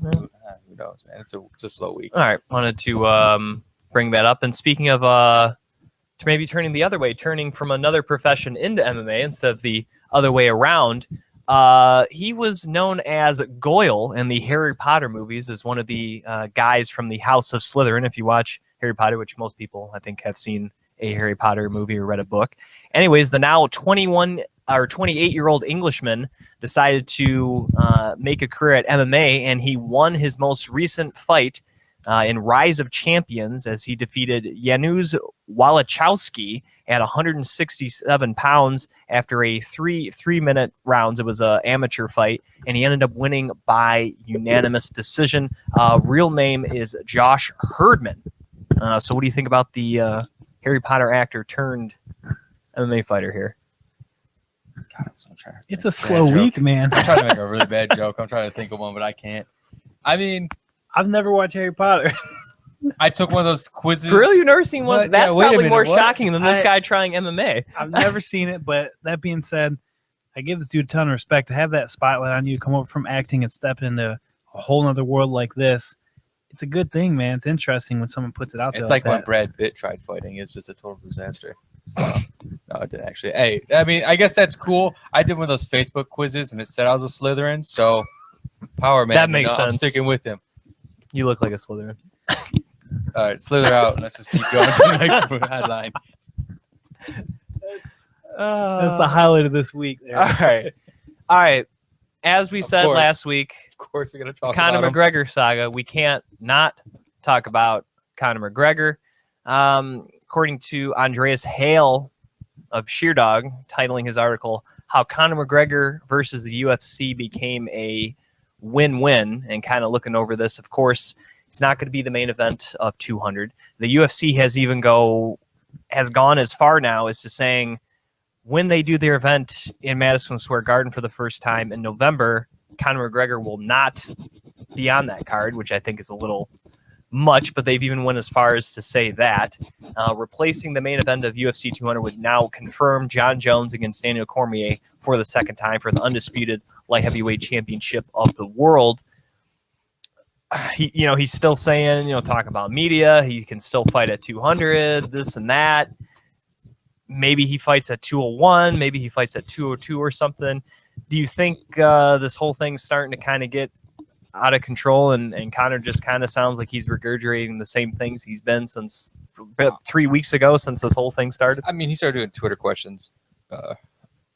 Speaker 3: who knows, man? It's a slow week.
Speaker 1: All right, wanted to bring that up. And speaking of to maybe turning the other way, turning from another profession into MMA instead of the other way around. He was known as Goyle in the Harry Potter movies as one of the guys from the House of Slytherin. If you watch Harry Potter, which most people I think have seen a Harry Potter movie or read a book. Anyways, the now 21 or 28-year-old Englishman decided to make a career at MMA, and he won his most recent fight in Rise of Champions as he defeated Janusz Walichowski at 167 pounds after a three-minute rounds. It was an amateur fight, and he ended up winning by unanimous decision. Real name is Josh Herdman. So what do you think about the Harry Potter actor turned MMA fighter here?
Speaker 3: God,
Speaker 4: it's a slow week, man.
Speaker 3: I'm trying to make a really bad joke. I'm trying to think of one, but I can't. I mean,
Speaker 4: I've never watched Harry Potter.
Speaker 3: I took one of those quizzes.
Speaker 1: For real? You've never seen one? That's probably more
Speaker 3: what?
Speaker 1: shocking than this guy trying MMA.
Speaker 4: I've never seen it, but that being said, I give this dude a ton of respect to have that spotlight on you, come over from acting and step into a whole other world like this. It's a good thing, man. It's interesting when someone puts it out there.
Speaker 3: It's like when Brad Pitt tried fighting. It's just a total disaster. So no, it didn't actually. Hey, I mean, I guess that's cool. I did one of those Facebook quizzes, and it said I was a Slytherin. So power man.
Speaker 1: That makes
Speaker 3: I'm
Speaker 1: sense.
Speaker 3: sticking with him.
Speaker 1: You look like a Slytherin.
Speaker 3: All right, slither out. Let's just keep going to the next headline.
Speaker 4: That's the highlight of this week. There.
Speaker 1: All right. As we
Speaker 3: Of
Speaker 1: said
Speaker 3: course.
Speaker 1: last week,
Speaker 3: Of course, we're gonna talk
Speaker 1: Conor
Speaker 3: about him.
Speaker 1: McGregor saga. We can't not talk about Conor McGregor. According to Andreas Hale of Sheerdog, titling his article, How Conor McGregor versus the UFC Became a Win-Win, and kind of looking over this, of course, it's not going to be the main event of 200. The UFC has gone as far now as to saying when they do their event in Madison Square Garden for the first time in November, Conor McGregor will not be on that card, which I think is a little much, but they've even went as far as to say that. Replacing the main event of UFC 200 would now confirm John Jones against Daniel Cormier for the second time for the undisputed light heavyweight championship of the world. He's still saying, talk about media. He can still fight at 200, this and that. Maybe he fights at 201. Maybe he fights at 202 or something. Do you think this whole thing's starting to kind of get out of control and Conor just kind of sounds like he's regurgitating the same things he's been since about 3 weeks ago since this whole thing started?
Speaker 3: I mean, he started doing Twitter questions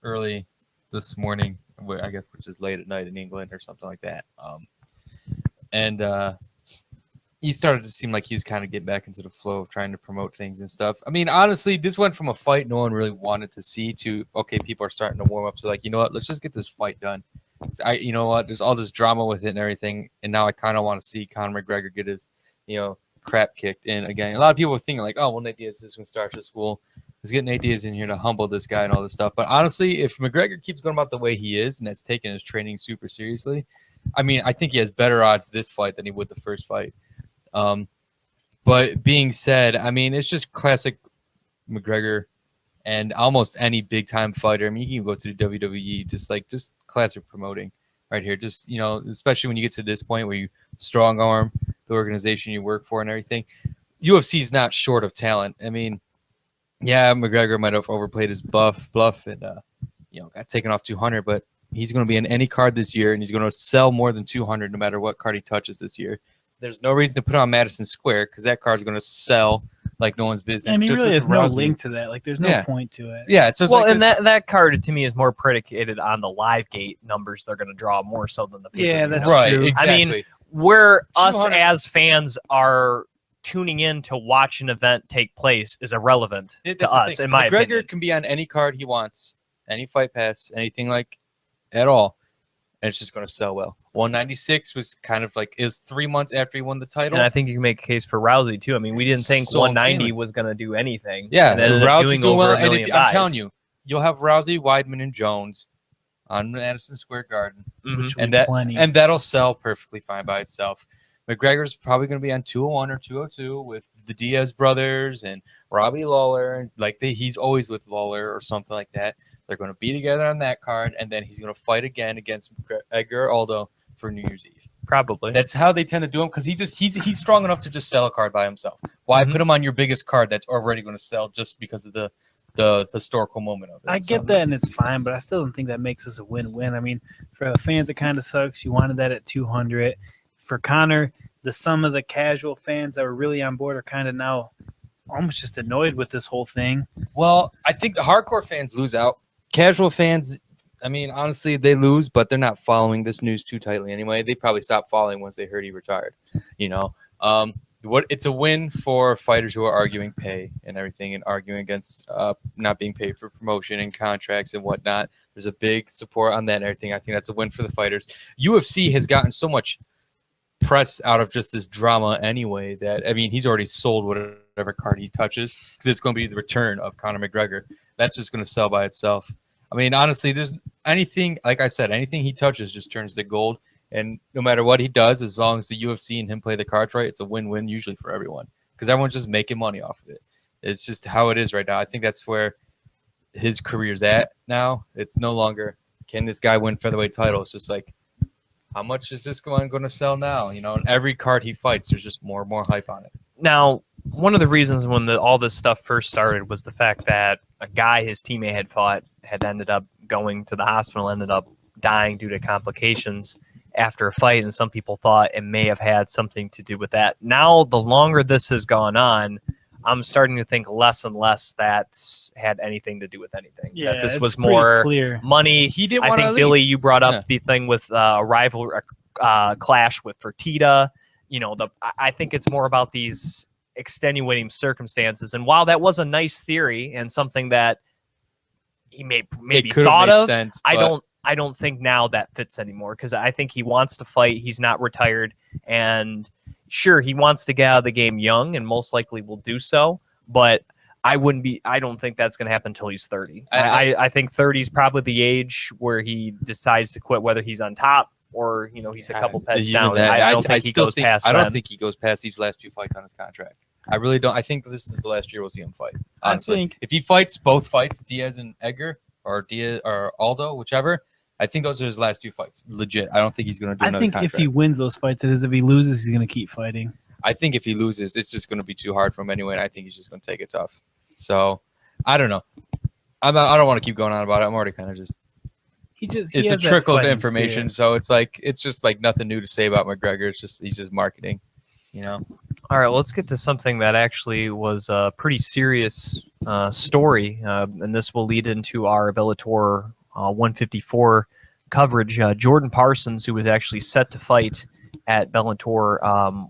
Speaker 3: early this morning, I guess, which is late at night in England or something like that. And he started to seem like he's kind of getting back into the flow of trying to promote things and stuff. I mean, honestly, this went from a fight no one really wanted to see to, okay, people are starting to warm up to like, you know what, let's just get this fight done. You know what, there's all this drama with it and everything, and now I kind of want to see Conor McGregor get his, crap kicked in again. A lot of people are thinking like, oh, well, Nate Diaz is going to start to school. Let's get Nate Diaz in here to humble this guy and all this stuff. But honestly, if McGregor keeps going about the way he is and that's taking his training super seriously, I mean, I think he has better odds this fight than he would the first fight. But being said, I mean, it's just classic McGregor and almost any big time fighter. I mean, you can go to the WWE, just classic promoting right here. Just, especially when you get to this point where you strong arm the organization you work for and everything. UFC is not short of talent. I mean, yeah, McGregor might have overplayed his bluff and, got taken off 200, but he's going to be in any card this year, and he's going to sell more than 200 no matter what card he touches this year. There's no reason to put on Madison Square because that card's going to sell like no one's business.
Speaker 4: I mean, really, there's no
Speaker 3: Rousey.
Speaker 4: link to that. Like, there's no point to it.
Speaker 3: Yeah, so it's
Speaker 1: well,
Speaker 3: like
Speaker 1: and that card to me is more predicated on the live gate numbers they're going to draw more so than the pay-per-view.
Speaker 4: Yeah, that's
Speaker 3: right.
Speaker 4: true.
Speaker 3: Exactly.
Speaker 1: I mean, where us
Speaker 3: 200
Speaker 1: as fans are tuning in to watch an event take place is irrelevant to us, in my
Speaker 3: McGregor
Speaker 1: opinion.
Speaker 3: can be on any card he wants, any fight pass, anything like at all, and it's just going to sell well. 196 was kind of like, it was 3 months after he won the title.
Speaker 1: And I think you can make a case for Rousey too. I mean, we didn't think
Speaker 3: So
Speaker 1: 190
Speaker 3: insanely.
Speaker 1: was going to do anything.
Speaker 3: Yeah,
Speaker 1: and ended up
Speaker 3: Rousey's doing well.
Speaker 1: over a
Speaker 3: And
Speaker 1: million
Speaker 3: I'm
Speaker 1: buys.
Speaker 3: telling you, you'll have Rousey, Weidman, and Jones on Madison Square Garden,
Speaker 1: Mhm.
Speaker 4: Which
Speaker 3: and
Speaker 4: would be plenty.
Speaker 3: and that'll sell perfectly fine by itself. McGregor's probably going to be on 201 or 202 with the Diaz brothers and Robbie Lawler. Like he's always with Lawler or something like that. They're going to be together on that card, and then he's going to fight again against Edgar Aldo for New Year's Eve.
Speaker 1: Probably.
Speaker 3: That's how they tend to do him because he's strong enough to just sell a card by himself. Why
Speaker 1: Mhm.
Speaker 3: put him on your biggest card that's already going to sell just because of the historical moment of it?
Speaker 4: I get that, and it's fine, but I still don't think that makes us a win-win. I mean, for the fans, it kind of sucks. You wanted that at 200. For Conor, the some of the casual fans that were really on board are kind of now almost just annoyed with this whole thing.
Speaker 3: Well, I think the hardcore fans lose out. Casual fans, I mean, honestly, they lose, but they're not following this news too tightly anyway. They probably stopped following once they heard he retired. It's a win for fighters who are arguing pay and everything and arguing against not being paid for promotion and contracts and whatnot. There's a big support on that and everything. I think that's a win for the fighters. UFC has gotten so much press out of just this drama anyway that, I mean, he's already sold whatever card he touches because it's going to be the return of Conor McGregor. That's just going to sell by itself. I mean, honestly, there's anything, like I said, anything he touches just turns to gold. And no matter what he does, as long as the UFC and him play the cards right, it's a win-win usually for everyone because everyone's just making money off of it. It's just how it is right now. I think that's where his career's at now. It's no longer, can this guy win featherweight title? It's just like, how much is this one going to sell now? And every card he fights, there's just more and more hype on it.
Speaker 1: Now, one of the reasons when all this stuff first started was the fact that a guy his teammate had fought had ended up going to the hospital, ended up dying due to complications after a fight, and some people thought it may have had something to do with that. Now, the longer this has gone on, I'm starting to think less and less that's had anything to do with anything.
Speaker 4: Yeah,
Speaker 1: that this
Speaker 4: it's
Speaker 1: was
Speaker 4: pretty
Speaker 1: more
Speaker 4: clear.
Speaker 1: money.
Speaker 3: He didn't
Speaker 1: I
Speaker 3: want to
Speaker 1: think,
Speaker 3: leave.
Speaker 1: Billy, you brought up
Speaker 3: Yeah.
Speaker 1: the thing with a rival clash with Fertitta. You know, I think it's more about these extenuating circumstances. And while that was a nice theory and something that he maybe
Speaker 3: could have
Speaker 1: thought
Speaker 3: made
Speaker 1: of,
Speaker 3: sense,
Speaker 1: I don't think now that fits anymore, because I think he wants to fight. He's not retired, and sure, he wants to get out of the game young, and most likely will do so. But I don't think that's going to happen until he's 30. I think 30 is probably the age where he decides to quit, whether he's on top or he's a couple pegs
Speaker 3: even
Speaker 1: down.
Speaker 3: that,
Speaker 1: I don't think he goes past.
Speaker 3: I don't
Speaker 1: then.
Speaker 3: think he goes past these last 2 fights on his contract. I really don't. I think this is the last year we'll see him fight. Honestly,
Speaker 4: I think
Speaker 3: if he fights both fights, Diaz and Edgar, or Diaz or Aldo, whichever, I think those are his last 2 fights. Legit. I don't think he's going to do another
Speaker 4: I think
Speaker 3: contract.
Speaker 4: if he wins those fights, it is. If he loses, he's going to keep fighting.
Speaker 3: I think if he loses, it's just going to be too hard for him anyway, and I think he's just going to take it tough. So, I don't know. I don't want to keep going on about it. I'm already kind of just.
Speaker 4: It's
Speaker 3: It's a trickle of information, so it's just like nothing new to say about McGregor. He's just marketing,
Speaker 1: All right, let's get to something that actually was a pretty serious story, and this will lead into our Bellator 154 coverage. Jordan Parsons, who was actually set to fight at Bellator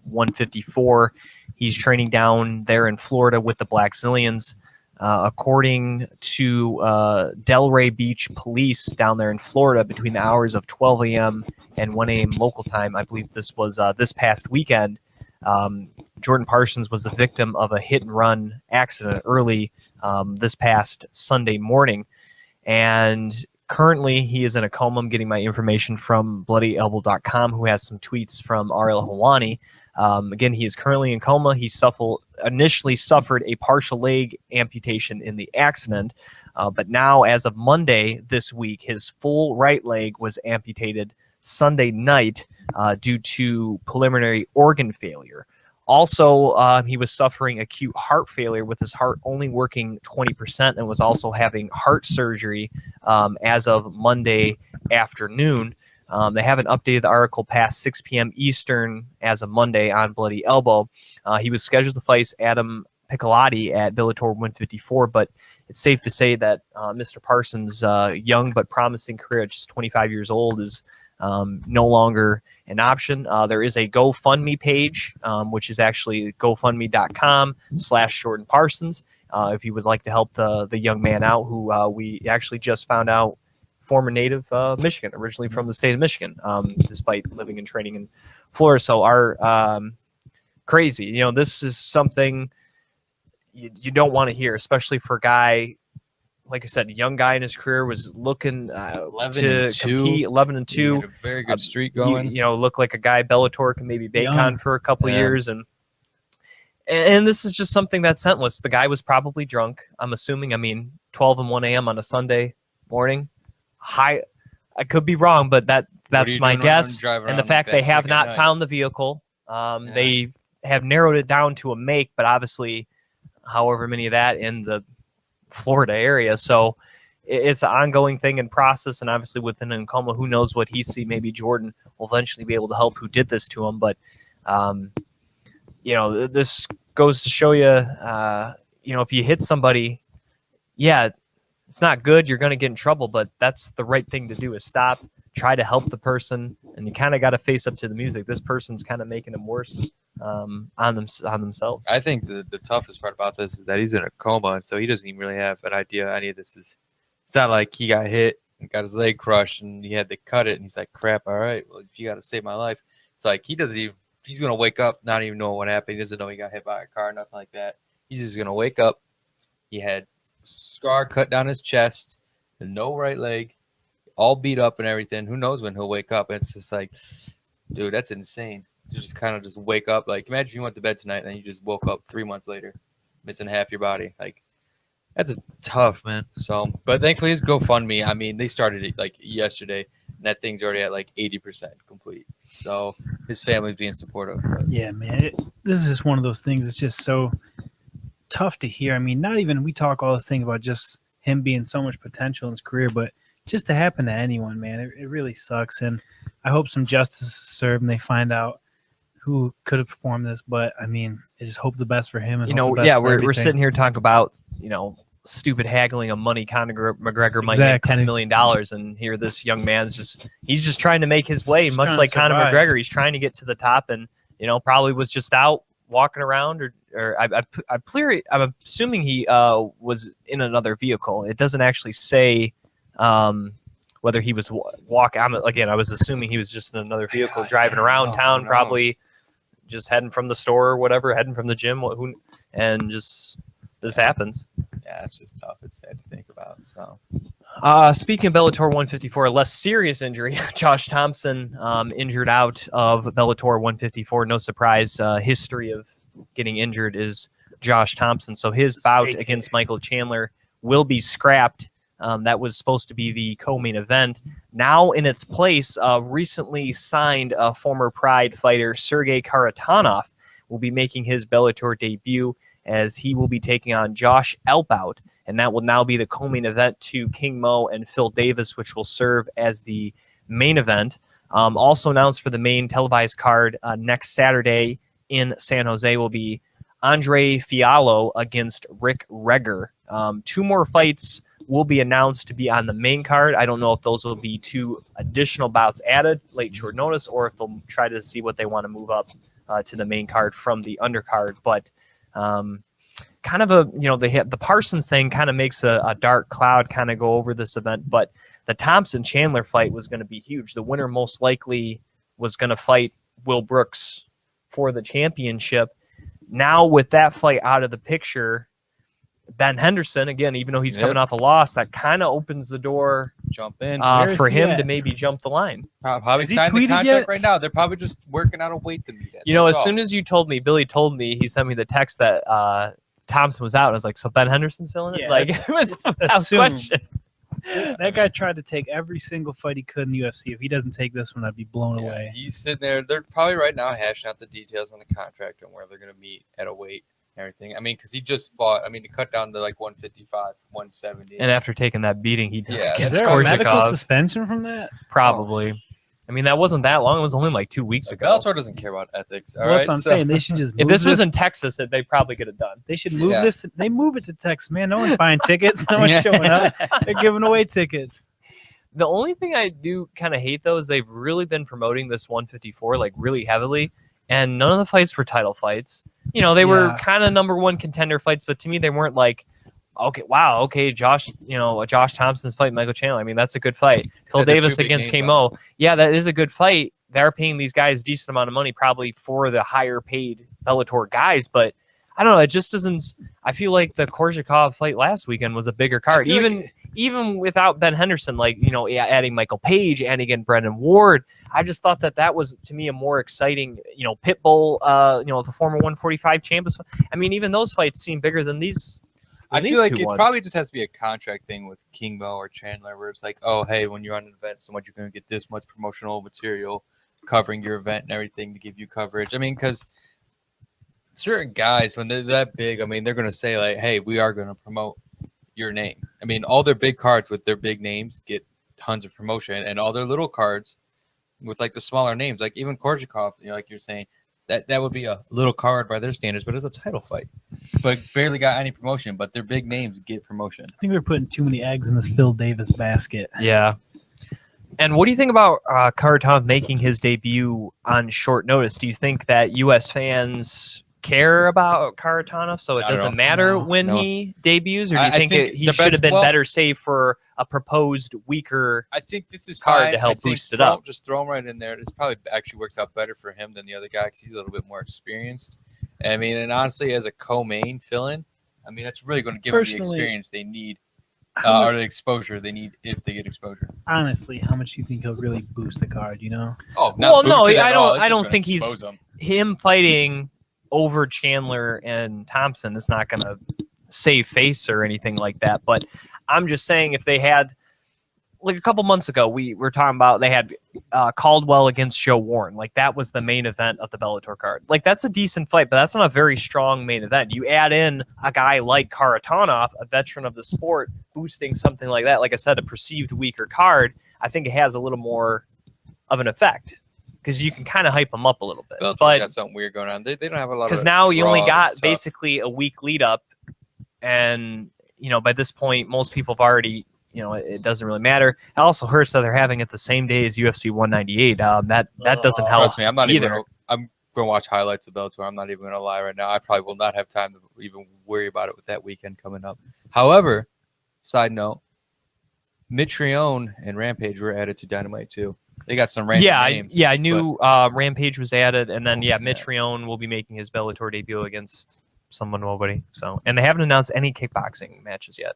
Speaker 1: 154, he's training down there in Florida with the Black Zillions. According to Delray Beach Police down there in Florida, between the hours of 12 a.m. and 1 a.m. local time, I believe this was this past weekend, Jordan Parsons was the victim of a hit-and-run accident early this past Sunday morning. And currently, he is in a coma. I'm getting my information from BloodyElbow.com, who has some tweets from Ariel Helwani. Again, he is currently in coma. He initially suffered a partial leg amputation in the accident, but now, as of Monday this week, his full right leg was amputated Sunday night due to preliminary organ failure. Also, he was suffering acute heart failure with his heart only working 20% and was also having heart surgery as of Monday afternoon. They haven't updated the article past 6 p.m. Eastern as of Monday on Bloody Elbow. He was scheduled to fight Adam Piccolotti at Bellator 154, but it's safe to say that Mr. Parsons' young but promising career at just 25 years old is no longer an option. There is a GoFundMe page, which is actually gofundme.com/Jordan Parsons. If you would like to help the young man out, who we actually just found out former native Michigan, originally from the state of Michigan, despite living and training in Florida. So our crazy, this is something you don't want to hear, especially for a guy, like I said, a young guy in his career, was looking to compete. 11-2,
Speaker 3: a very good streak going.
Speaker 1: He, looked like a guy Bellator can maybe bake on for a couple of years, and this is just something that's senseless. The guy was probably drunk, I'm assuming. 12 and 1 a.m. on a Sunday morning. I could be wrong, but that's my guess. And the fact they have not found the vehicle, they have narrowed it down to a make, but obviously, however many of that in the Florida area. So it's an ongoing thing in process, and obviously within in coma, who knows what he see. Maybe Jordan will eventually be able to help who did this to him. But this goes to show you, if you hit somebody, it's not good. You're going to get in trouble, but that's the right thing to do, is stop, try to help the person, and you kind of got to face up to the music. This person's kind of making them worse on themselves.
Speaker 3: I think the toughest part about this is that he's in a coma, and so he doesn't even really have an idea any of this is. It's not like he got hit and got his leg crushed and he had to cut it, and he's like, crap, all right, well, if you got to save my life. It's like he's going to wake up not even knowing what happened. He doesn't know he got hit by a car, nothing like that. He's just going to wake up. He had scar cut down his chest, and no right leg, all beat up and everything. Who knows when he'll wake up? It's just like, dude, that's insane to just kind of just wake up. Like, imagine if you went to bed tonight and then you just woke up 3 months later missing half your body. Like, that's tough, man. So, but thankfully it's GoFundMe. They started it like yesterday, and that thing's already at like 80% complete. So his family's being supportive.
Speaker 4: Yeah, man, this is just one of those things. It's just so tough to hear. I mean, not even we talk all this thing about just him being so much potential in his career, but just to happen to anyone, man, it really sucks. And I hope some justice is served and they find out who could have performed this. But I mean, I just hope the best for him. And
Speaker 1: we're sitting here talking about, stupid haggling of money. Conor McGregor might make $10 million, and here this young man's he's just trying to make his way, much like Conor McGregor. He's trying to get to the top, and probably was just out walking around, or I'm assuming he was in another vehicle. It doesn't actually say whether he was walking. I was assuming he was just in another vehicle driving around town, probably just heading from the store or whatever, heading from the gym, and just this happens.
Speaker 3: Yeah, it's just tough. It's sad to think about. So,
Speaker 1: speaking of Bellator 154, a less serious injury. Josh Thompson injured out of Bellator 154. No surprise. History of getting injured is Josh Thompson. So his bout against Michael Chandler will be scrapped. That was supposed to be the co-main event. Now in its place, recently signed former Pride fighter Sergey Karatanov will be making his Bellator debut, as he will be taking on Josh Elbout, and that will now be the co-main event to King Mo and Phil Davis, which will serve as the main event. Also announced for the main televised card next Saturday in San Jose will be Andre Fiallo against Rick Regger. 2 more fights will be announced to be on the main card. I don't know if those will be 2 additional bouts added late short notice, or if they'll try to see what they want to move up to the main card from the undercard. But kind of the Parsons thing kind of makes a dark cloud kind of go over this event, but the Thompson-Chandler fight was going to be huge. The winner most likely was going to fight Will Brooks for the championship. Now with that fight out of the picture, Ben Henderson, again, even though he's coming off a loss, that kind of opens the door
Speaker 3: jump in
Speaker 1: for him to maybe jump the line.
Speaker 3: Probably signed the contract right now. They're probably just working out a weight to meet it.
Speaker 1: As soon as you told me, Billy told me, he sent me the text that Thompson was out. I was like, so Ben Henderson's filling it?
Speaker 4: Yeah,
Speaker 1: it was a question.
Speaker 4: That guy tried to take every single fight he could in the UFC. If he doesn't take this one, I'd be blown away.
Speaker 3: He's sitting there. They're probably right now hashing out the details on the contract and where they're going to meet at a weight. Everything. I mean, because he just fought. I mean, to cut down to like 155, 170.
Speaker 1: And after taking that beating, he gets
Speaker 4: Is there a medical suspension from that?
Speaker 1: Probably. I mean, that wasn't that long. It was only like 2 weeks ago.
Speaker 3: Bellator doesn't care about ethics. All
Speaker 4: right, that's what I'm saying. They should just move
Speaker 1: if this was in Texas, they'd probably get it done.
Speaker 4: They should move this. They move it to Texas, man. No one's buying tickets. No one's showing up. They're giving away tickets.
Speaker 1: The only thing I do kind of hate, though, is they've really been promoting this 154 like really heavily, and none of the fights were title fights. They were kind of number 1 contender fights, but to me, they weren't like, Josh Thompson's fighting Michael Chandler. I mean, that's a good fight. Phil Davis against KMO. Yeah, that is a good fight. They're paying these guys a decent amount of money, probably for the higher paid Bellator guys, but I don't know. It just doesn't. I feel like the Korzhakov fight last weekend was a bigger card, even without Ben Henderson, adding Michael Page, adding in Brendan Ward. I just thought that was, to me, a more exciting, Pitbull, the former 145 champion. I mean, even those fights seem bigger than these.
Speaker 3: I feel like it probably just has to be a contract thing with King Mo or Chandler, where it's like, oh, hey, when you're on an event so much, you're going to get this much promotional material covering your event and everything to give you coverage. I mean, because certain guys, when they're that big, I mean, they're going to say, like, hey, we are going to promote your name. I mean, all their big cards with their big names get tons of promotion, and all their little cards with, like, the smaller names, like even Korzhakov, like you're saying, that would be a little card by their standards, but it's a title fight. But barely got any promotion, but their big names get promotion.
Speaker 4: I think we're putting too many eggs in this Phil Davis basket.
Speaker 1: Yeah. And what do you think about Karatanov making his debut on short notice? Do you think that U.S. fans care about Karatanov, so it doesn't matter when he debuts, or do you think he should have been better saved for a proposed weaker
Speaker 3: I think this is
Speaker 1: card to help boost it up?
Speaker 3: Just throw him right in there. This probably actually works out better for him than the other guy because he's a little bit more experienced. I mean, and honestly, as a co-main fill-in, I mean, that's really going to give them the experience they need, or the exposure they need if they get exposure.
Speaker 4: Honestly, how much do you think he'll really boost the card?
Speaker 3: Oh, no,
Speaker 1: I don't think him fighting over Chandler and Thompson is not going to save face or anything like that. But I'm just saying, if they had like a couple months ago, we were talking about they had Caldwell against Joe Warren. Like that was the main event of the Bellator card. Like that's a decent fight, but that's not a very strong main event. You add in a guy like Kharitonov, a veteran of the sport, boosting something like that. Like I said, a perceived weaker card. I think it has a little more of an effect because you can kind of hype them up a little bit.
Speaker 3: Bellator
Speaker 1: But
Speaker 3: got something weird going on. They don't have a lot of.
Speaker 1: because now you only
Speaker 3: draws
Speaker 1: got
Speaker 3: and stuff.
Speaker 1: basically a week lead up, and by this point, most people have already. It doesn't really matter. It also hurts that they're having it the same day as UFC 198. That doesn't help.
Speaker 3: Trust me, I'm not
Speaker 1: either.
Speaker 3: I'm gonna watch highlights of Bellator. I'm not even gonna lie right now. I probably will not have time to even worry about it with that weekend coming up. However, side note, Mitrione and Rampage were added to Dynamite too. They got some random names.
Speaker 1: I knew Rampage was added, and then
Speaker 3: snap.
Speaker 1: Mitrione will be making his Bellator debut against someone nobody. So, and they haven't announced any kickboxing matches yet.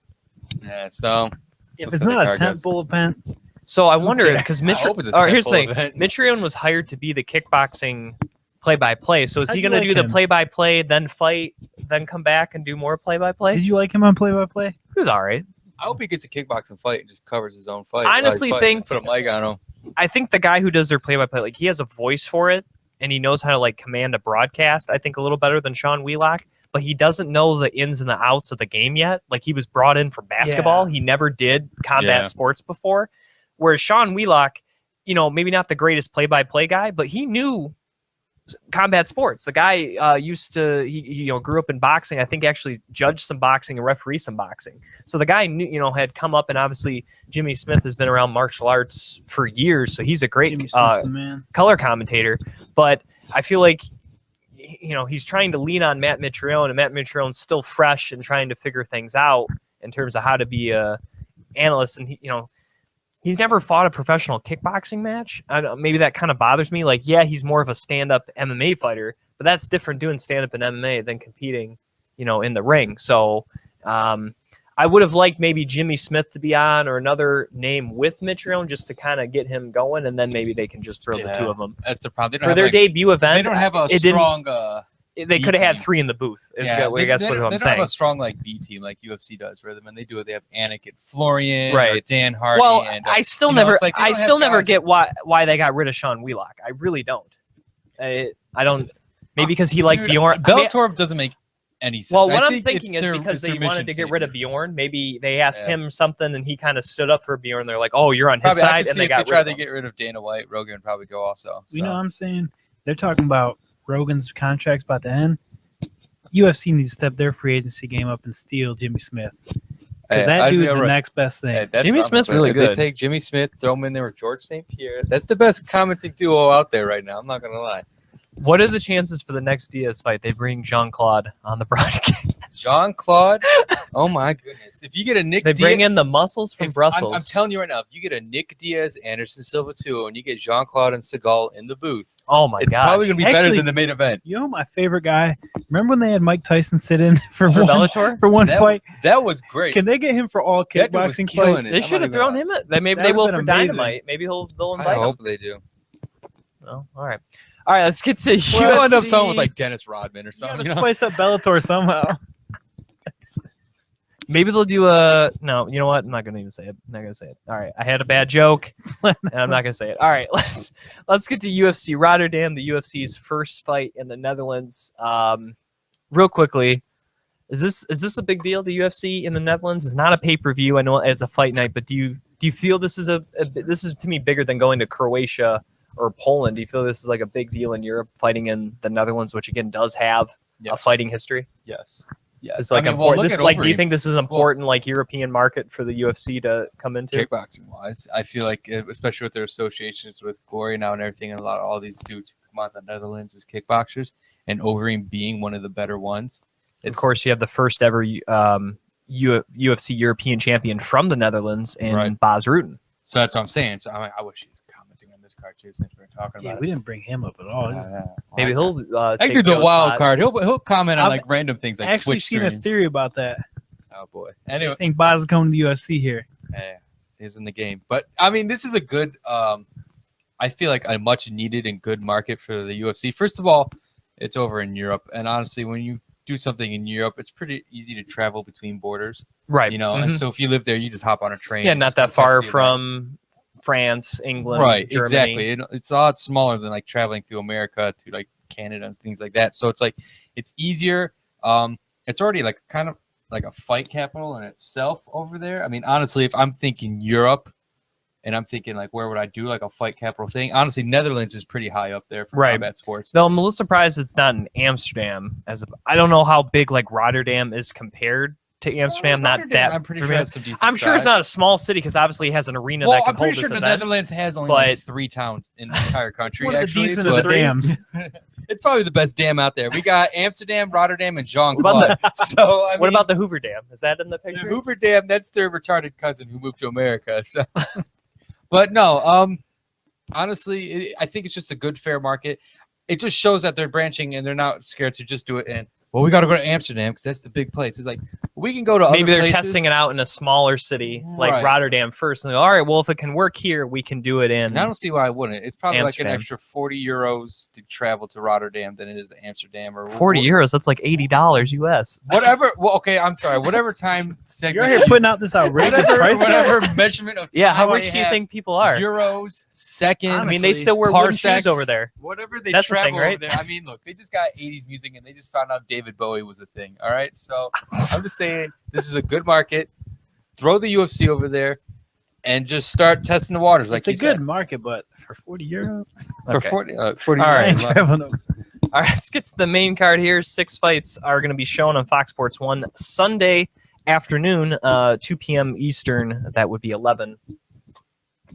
Speaker 3: Yeah, so.
Speaker 4: If it's not a tentpole event,
Speaker 1: So I wonder because
Speaker 3: I hope it's a
Speaker 1: here's the thing:
Speaker 3: tentpole event.
Speaker 1: Mitrione was hired to be the kickboxing play-by-play. So is
Speaker 4: How'd
Speaker 1: he
Speaker 4: you
Speaker 1: going to
Speaker 4: like
Speaker 1: do the
Speaker 4: him?
Speaker 1: play-by-play, then fight, then come back and do more play-by-play?
Speaker 4: did you like him on play-by-play?
Speaker 1: He was all right.
Speaker 3: I hope he gets a kickboxing fight and just covers his own fight.
Speaker 1: I honestly think-
Speaker 3: just put a mic on him.
Speaker 1: I think the guy who does their play-by-play, like he has a voice for it, and he knows how to like command a broadcast. I think a little better than Sean Wheelock, but he doesn't know the ins and the outs of the game yet. Like he was brought in for basketball.
Speaker 4: Yeah.
Speaker 1: He never did combat
Speaker 3: Yeah.
Speaker 1: sports before. Whereas Sean Wheelock, maybe not the greatest play-by-play guy, but he knew combat sports. The guy used to, he grew up in boxing. I think actually judged some boxing and referee some boxing. So the guy knew, had come up, and obviously Jimmy Smith has been around martial arts for years. So he's a great
Speaker 4: Jimmy Smith's the man.
Speaker 1: color commentator. But I feel like, he's trying to lean on Matt Mitrione, and Matt Mitrione's still fresh and trying to figure things out in terms of how to be a analyst. And he's never fought a professional kickboxing match. Maybe that kind of bothers me. Like, yeah, he's more of a stand-up MMA fighter, but that's different doing stand-up in MMA than competing, in the ring. So I would have liked maybe Jimmy Smith to be on or another name with Mitrione just to kind of get him going, and then maybe they can just throw the two of them.
Speaker 3: That's the problem. They don't
Speaker 1: For
Speaker 3: have,
Speaker 1: their
Speaker 3: like,
Speaker 1: debut event,
Speaker 3: They don't have a
Speaker 1: it didn't-
Speaker 3: strong.
Speaker 1: they could have had
Speaker 3: team.
Speaker 1: 3 in the booth. I guess
Speaker 3: they
Speaker 1: what
Speaker 3: don't
Speaker 1: I'm saying.
Speaker 3: have a strong B team like UFC does. Rather than they do it, they have Anik and Florian, or
Speaker 1: Right.
Speaker 3: Dan Hardy.
Speaker 1: Well,
Speaker 3: and,
Speaker 1: I still
Speaker 3: you know,
Speaker 1: never,
Speaker 3: it's like they
Speaker 1: I
Speaker 3: don't have
Speaker 1: still never
Speaker 3: guys
Speaker 1: get why they got rid of Sean Wheelock. I really don't. I don't. Maybe because he liked
Speaker 3: Dude,
Speaker 1: Bjorn.
Speaker 3: Bellator doesn't make any sense.
Speaker 1: Well,
Speaker 3: I
Speaker 1: what I'm
Speaker 3: think
Speaker 1: thinking
Speaker 3: it's
Speaker 1: is
Speaker 3: their-
Speaker 1: because
Speaker 3: it's
Speaker 1: they
Speaker 3: their
Speaker 1: wanted to
Speaker 3: mission
Speaker 1: get rid of
Speaker 3: statement.
Speaker 1: Bjorn. Maybe they asked
Speaker 3: Yeah.
Speaker 1: him something and he kind of stood up for Bjorn. They're like, "Oh, you're on his
Speaker 3: Probably, I
Speaker 1: side,"
Speaker 3: can
Speaker 1: and
Speaker 3: see
Speaker 1: they
Speaker 3: if
Speaker 1: got
Speaker 3: they
Speaker 1: rid
Speaker 3: try
Speaker 1: of
Speaker 3: to
Speaker 1: him.
Speaker 3: get rid of Dana White, Rogan would probably go also. So.
Speaker 4: You know what I'm saying? They're talking about Rogan's contract's about to end. UFC needs to step their free agency game up and steal Jimmy Smith. Because that
Speaker 3: I'd be
Speaker 4: dude's the
Speaker 3: alright.
Speaker 4: next best thing.
Speaker 3: Hey, that's
Speaker 1: Jimmy
Speaker 3: what I'm
Speaker 1: Smith's
Speaker 3: saying.
Speaker 1: really
Speaker 3: If
Speaker 1: good.
Speaker 3: They take Jimmy Smith, throw him in there with George St. Pierre. That's the best commenting duo out there right now. I'm not gonna lie.
Speaker 1: What are the chances for the next Diaz fight? They bring Jean-Claude on the broadcast.
Speaker 3: Jean-Claude. Oh my goodness! If you get a Nick,
Speaker 1: They bring
Speaker 3: Diaz,
Speaker 1: in the muscles from Brussels.
Speaker 3: I'm telling you right now, if you get a Nick Diaz, Anderson Silva too, and you get Jean-Claude and Seagal in the booth,
Speaker 1: Oh my
Speaker 3: it's
Speaker 1: gosh!
Speaker 3: probably gonna be better
Speaker 4: Actually-
Speaker 3: than the main event.
Speaker 4: You know my favorite guy? Remember when they had Mike Tyson sit in for
Speaker 1: For
Speaker 4: one,
Speaker 1: Bellator?
Speaker 4: for one
Speaker 3: That,
Speaker 4: fight?
Speaker 3: that was great.
Speaker 4: Can they get him for all
Speaker 3: That dude was
Speaker 4: kickboxing
Speaker 3: killing
Speaker 4: fights?
Speaker 3: it.
Speaker 1: They
Speaker 3: I'm
Speaker 1: should
Speaker 3: not
Speaker 1: have
Speaker 3: even
Speaker 1: thrown
Speaker 3: gonna-
Speaker 1: him. Maybe
Speaker 4: That
Speaker 1: they
Speaker 4: would've
Speaker 1: will
Speaker 4: been
Speaker 1: for
Speaker 4: amazing.
Speaker 1: Dynamite. Maybe they'll
Speaker 3: I
Speaker 1: invite him.
Speaker 3: hope they do.
Speaker 1: Oh, all right. All right, let's get to UFC.
Speaker 3: We'll end up something with like Dennis Rodman or
Speaker 4: You
Speaker 3: something.
Speaker 4: gotta
Speaker 3: You know?
Speaker 4: spice up Bellator somehow.
Speaker 1: Maybe they'll do a no. You know what? I'm not gonna even say it. I'm not gonna say it. All right, I had a bad joke, and I'm not gonna say it. All right, let's get to UFC Rotterdam, the UFC's first fight in the Netherlands. Real quickly, is this a big deal? The UFC in the Netherlands is not a pay-per-view. I know it's a fight night, but do you feel this is this is to me bigger than going to Croatia or Poland? Do you feel this is like a big deal in Europe, fighting in the Netherlands, which again does have a
Speaker 3: Yes.
Speaker 1: fighting history?
Speaker 3: Yes. Yes.
Speaker 1: It's like
Speaker 3: I mean, well,
Speaker 1: important.
Speaker 3: look
Speaker 1: This
Speaker 3: at
Speaker 1: like, do you
Speaker 3: Overeem.
Speaker 1: think this is an important like European market for the UFC to come into?
Speaker 3: Kickboxing wise, I feel like, especially with their associations with Glory now and everything, and all these dudes who come out of the Netherlands as kickboxers, and Overeem being one of the better ones.
Speaker 1: Of course, you have the first ever UFC European champion from the Netherlands in
Speaker 3: Right.
Speaker 1: Bas Rutten.
Speaker 3: So that's what I'm saying. So I wish he was commenting on this card too, since we're talking
Speaker 4: Yeah,
Speaker 3: about
Speaker 4: we
Speaker 3: it.
Speaker 4: didn't bring him up at all.
Speaker 1: Maybe he'll.
Speaker 3: That
Speaker 1: take
Speaker 3: dude's a
Speaker 1: Joe's
Speaker 3: wild
Speaker 1: spot.
Speaker 3: card. He'll comment on
Speaker 4: I've
Speaker 3: like random things like
Speaker 4: actually
Speaker 3: Twitch
Speaker 4: seen a
Speaker 3: streams.
Speaker 4: theory about that.
Speaker 3: Oh boy.
Speaker 4: I
Speaker 3: Anyway,
Speaker 4: think Boz is coming to the UFC here.
Speaker 3: yeah, he's in the game. But I mean, this is a good. I feel like a much needed and good market for the UFC. First of all, it's over in Europe, and honestly, when you do something in Europe, it's pretty easy to travel between borders,
Speaker 1: Right.
Speaker 3: you know. And so if you live there, you just hop on a train.
Speaker 1: Yeah,
Speaker 3: and
Speaker 1: not
Speaker 3: just go
Speaker 1: that far
Speaker 3: catch the event.
Speaker 1: from France, England,
Speaker 3: Right,
Speaker 1: Germany.
Speaker 3: exactly. It's a lot smaller than like traveling through America to like Canada and things like that. So it's like it's easier. It's already like kind of like a fight capital in itself over there. I mean, honestly, if I'm thinking Europe and I'm thinking like where would I do like a fight capital thing? Honestly, Netherlands is pretty high up there for combat sports.
Speaker 1: Though I'm a little surprised it's not in Amsterdam. I don't know how big like Rotterdam is compared to Amsterdam. Not that
Speaker 3: I'm pretty sure it's some decent
Speaker 1: I'm sure it's
Speaker 3: size.
Speaker 1: not a small city because obviously it has an arena
Speaker 3: Well,
Speaker 1: that can
Speaker 3: I'm pretty
Speaker 1: hold
Speaker 3: sure
Speaker 1: this
Speaker 3: the
Speaker 1: event.
Speaker 3: Netherlands has only
Speaker 1: but-
Speaker 3: like 3 towns in the entire country.
Speaker 4: One of the
Speaker 3: Actually,
Speaker 4: decentest
Speaker 3: but
Speaker 4: dams.
Speaker 3: it's probably the best dam out there. We got Amsterdam, Rotterdam, and Jean-Claude. So I
Speaker 1: What
Speaker 3: mean,
Speaker 1: about the Hoover Dam? Is that in the
Speaker 3: the
Speaker 1: picture?
Speaker 3: Hoover Dam? That's their retarded cousin who moved to America. So, but no, honestly, I think it's just a good fair market. It just shows that they're branching and they're not scared to just do it. And well, we got to go to Amsterdam because that's the big place. It's like we can go to
Speaker 1: Maybe
Speaker 3: other
Speaker 1: they're
Speaker 3: places.
Speaker 1: testing it out in a smaller city like
Speaker 3: Right.
Speaker 1: Rotterdam first. And they go, all right, well, if it can work here, we can do it in.
Speaker 3: And I don't see why I wouldn't. It's probably like
Speaker 1: Amsterdam.
Speaker 3: an extra 40 euros to travel to Rotterdam than it is to Amsterdam or
Speaker 1: 40 euros. That's like $80 US.
Speaker 3: Whatever. Well, okay, I'm sorry. Whatever time segment.
Speaker 4: You're here putting out this outrageous price.
Speaker 3: whatever measurement of time.
Speaker 1: Yeah, how
Speaker 3: they
Speaker 1: rich do you
Speaker 3: have,
Speaker 1: think people are?
Speaker 3: Euros, seconds.
Speaker 1: I mean, they still wear wooden shoes
Speaker 3: parsecs,
Speaker 1: over there.
Speaker 3: Whatever they
Speaker 1: That's the
Speaker 3: travel
Speaker 1: thing, right?
Speaker 3: over there. I mean, look, they just got 80s music and they just found out David Bowie was a thing. All right, so I'm just saying this is a good market. Throw the UFC over there and just start testing the waters. Like
Speaker 4: It's a
Speaker 3: you
Speaker 4: good
Speaker 3: said.
Speaker 4: market, but for 40 euros,
Speaker 3: For
Speaker 1: Okay.
Speaker 3: 40
Speaker 1: All
Speaker 3: euros
Speaker 1: right.
Speaker 3: a
Speaker 4: ain't
Speaker 3: month.
Speaker 4: traveling over.
Speaker 1: All right, let's get to the main card here. 6 fights are going to be shown on Fox Sports 1 Sunday afternoon, 2 p.m. Eastern. That would be 11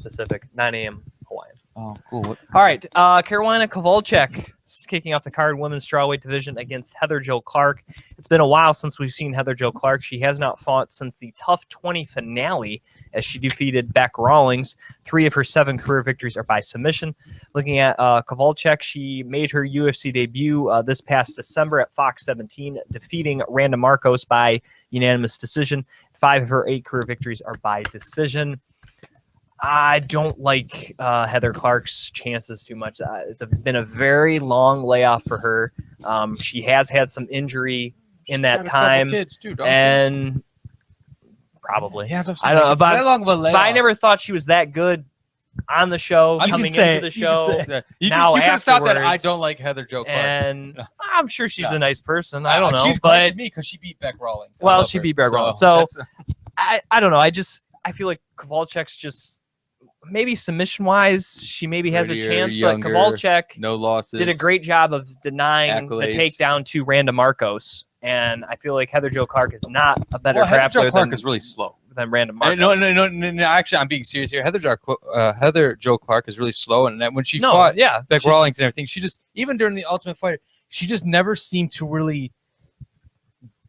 Speaker 1: Pacific, 9 a.m. Hawaiian.
Speaker 3: Oh, cool.
Speaker 1: All right, Carolina Kovalchuk is kicking off the card women's strawweight division against Heather Jo Clark. It's been a while since we've seen Heather Jo Clark. She has not fought since the Tough 20 finale as she defeated Beck Rawlings. 3 of her 7 career victories are by submission. Looking at Kovalchuk, she made her UFC debut this past December at Fox 17, defeating Randa Marcos by unanimous decision. 5 of her 8 career victories are by decision. I don't like Heather Clark's chances too much. It's been a very long layoff for her. She has had some injury in that time,
Speaker 3: Kids too, don't she?
Speaker 1: and probably.
Speaker 3: Yeah,
Speaker 1: I don't know,
Speaker 3: It's that long of a
Speaker 1: but
Speaker 3: layoff.
Speaker 1: I never thought she was that good on the show,
Speaker 3: You
Speaker 1: coming
Speaker 4: could say
Speaker 1: into the
Speaker 4: it. You
Speaker 1: show.
Speaker 4: could say
Speaker 3: You
Speaker 1: Now
Speaker 3: could have stopped that. I
Speaker 1: afterwards-
Speaker 3: don't like Heather Jo Clark.
Speaker 1: And I'm sure she's
Speaker 3: Yeah.
Speaker 1: a nice person. I don't know,
Speaker 3: She's great
Speaker 1: but
Speaker 3: to me because she beat Beck Rawlings.
Speaker 1: Well,
Speaker 3: I love
Speaker 1: she
Speaker 3: her.
Speaker 1: beat Beck Rawlings. So-
Speaker 3: that's-
Speaker 1: I don't know. I feel like Kovalchuk's just maybe submission wise, she maybe has a
Speaker 3: Prettier,
Speaker 1: chance,
Speaker 3: younger,
Speaker 1: but Kovalchuk
Speaker 3: no losses.
Speaker 1: did a great job of denying
Speaker 3: Accolades.
Speaker 1: the takedown to Randa Marcos. And I feel like Heather Jo Clark is not a better
Speaker 3: Well, Heather Jo
Speaker 1: grappler
Speaker 3: Clark
Speaker 1: than,
Speaker 3: is really slow.
Speaker 1: than Randa Marcos.
Speaker 3: No. Actually, I'm being serious here. Heather Jo Clark is really slow, and that when she
Speaker 1: No,
Speaker 3: fought
Speaker 1: yeah.
Speaker 3: Beck
Speaker 1: she-
Speaker 3: Rawlings and everything, she just even during the Ultimate Fighter, she just never seemed to really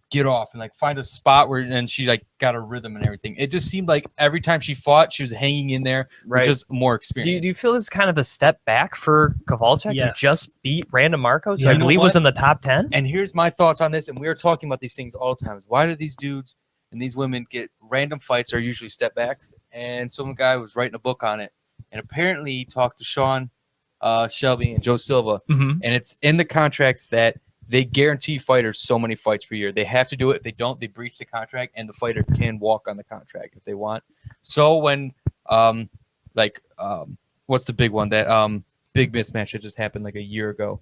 Speaker 3: get off and like find a spot where and she like got a rhythm and everything. It just seemed like every time she fought, she was hanging in there
Speaker 1: Right.
Speaker 3: with just more
Speaker 1: Do
Speaker 3: experience.
Speaker 1: you feel this is kind of a step back for Kovalchuk?
Speaker 4: Yes.
Speaker 1: Who just beat Randa Marcos, who
Speaker 4: Yeah.
Speaker 1: I
Speaker 4: You know
Speaker 1: believe was
Speaker 3: what?
Speaker 1: in the top 10?
Speaker 3: And here's my thoughts on this, and we are talking about these things all the time. Is why do these dudes and these women get random fights are usually step backs? And some guy was writing a book on it, and apparently he talked to Sean Shelby and Joe Silva,
Speaker 1: Mm-hmm.
Speaker 3: and it's in the contracts that they guarantee fighters so many fights per year. They have to do it. If they don't, they breach the contract, and the fighter can walk on the contract if they want. So when what's the big one that big mismatch that just happened like a year ago?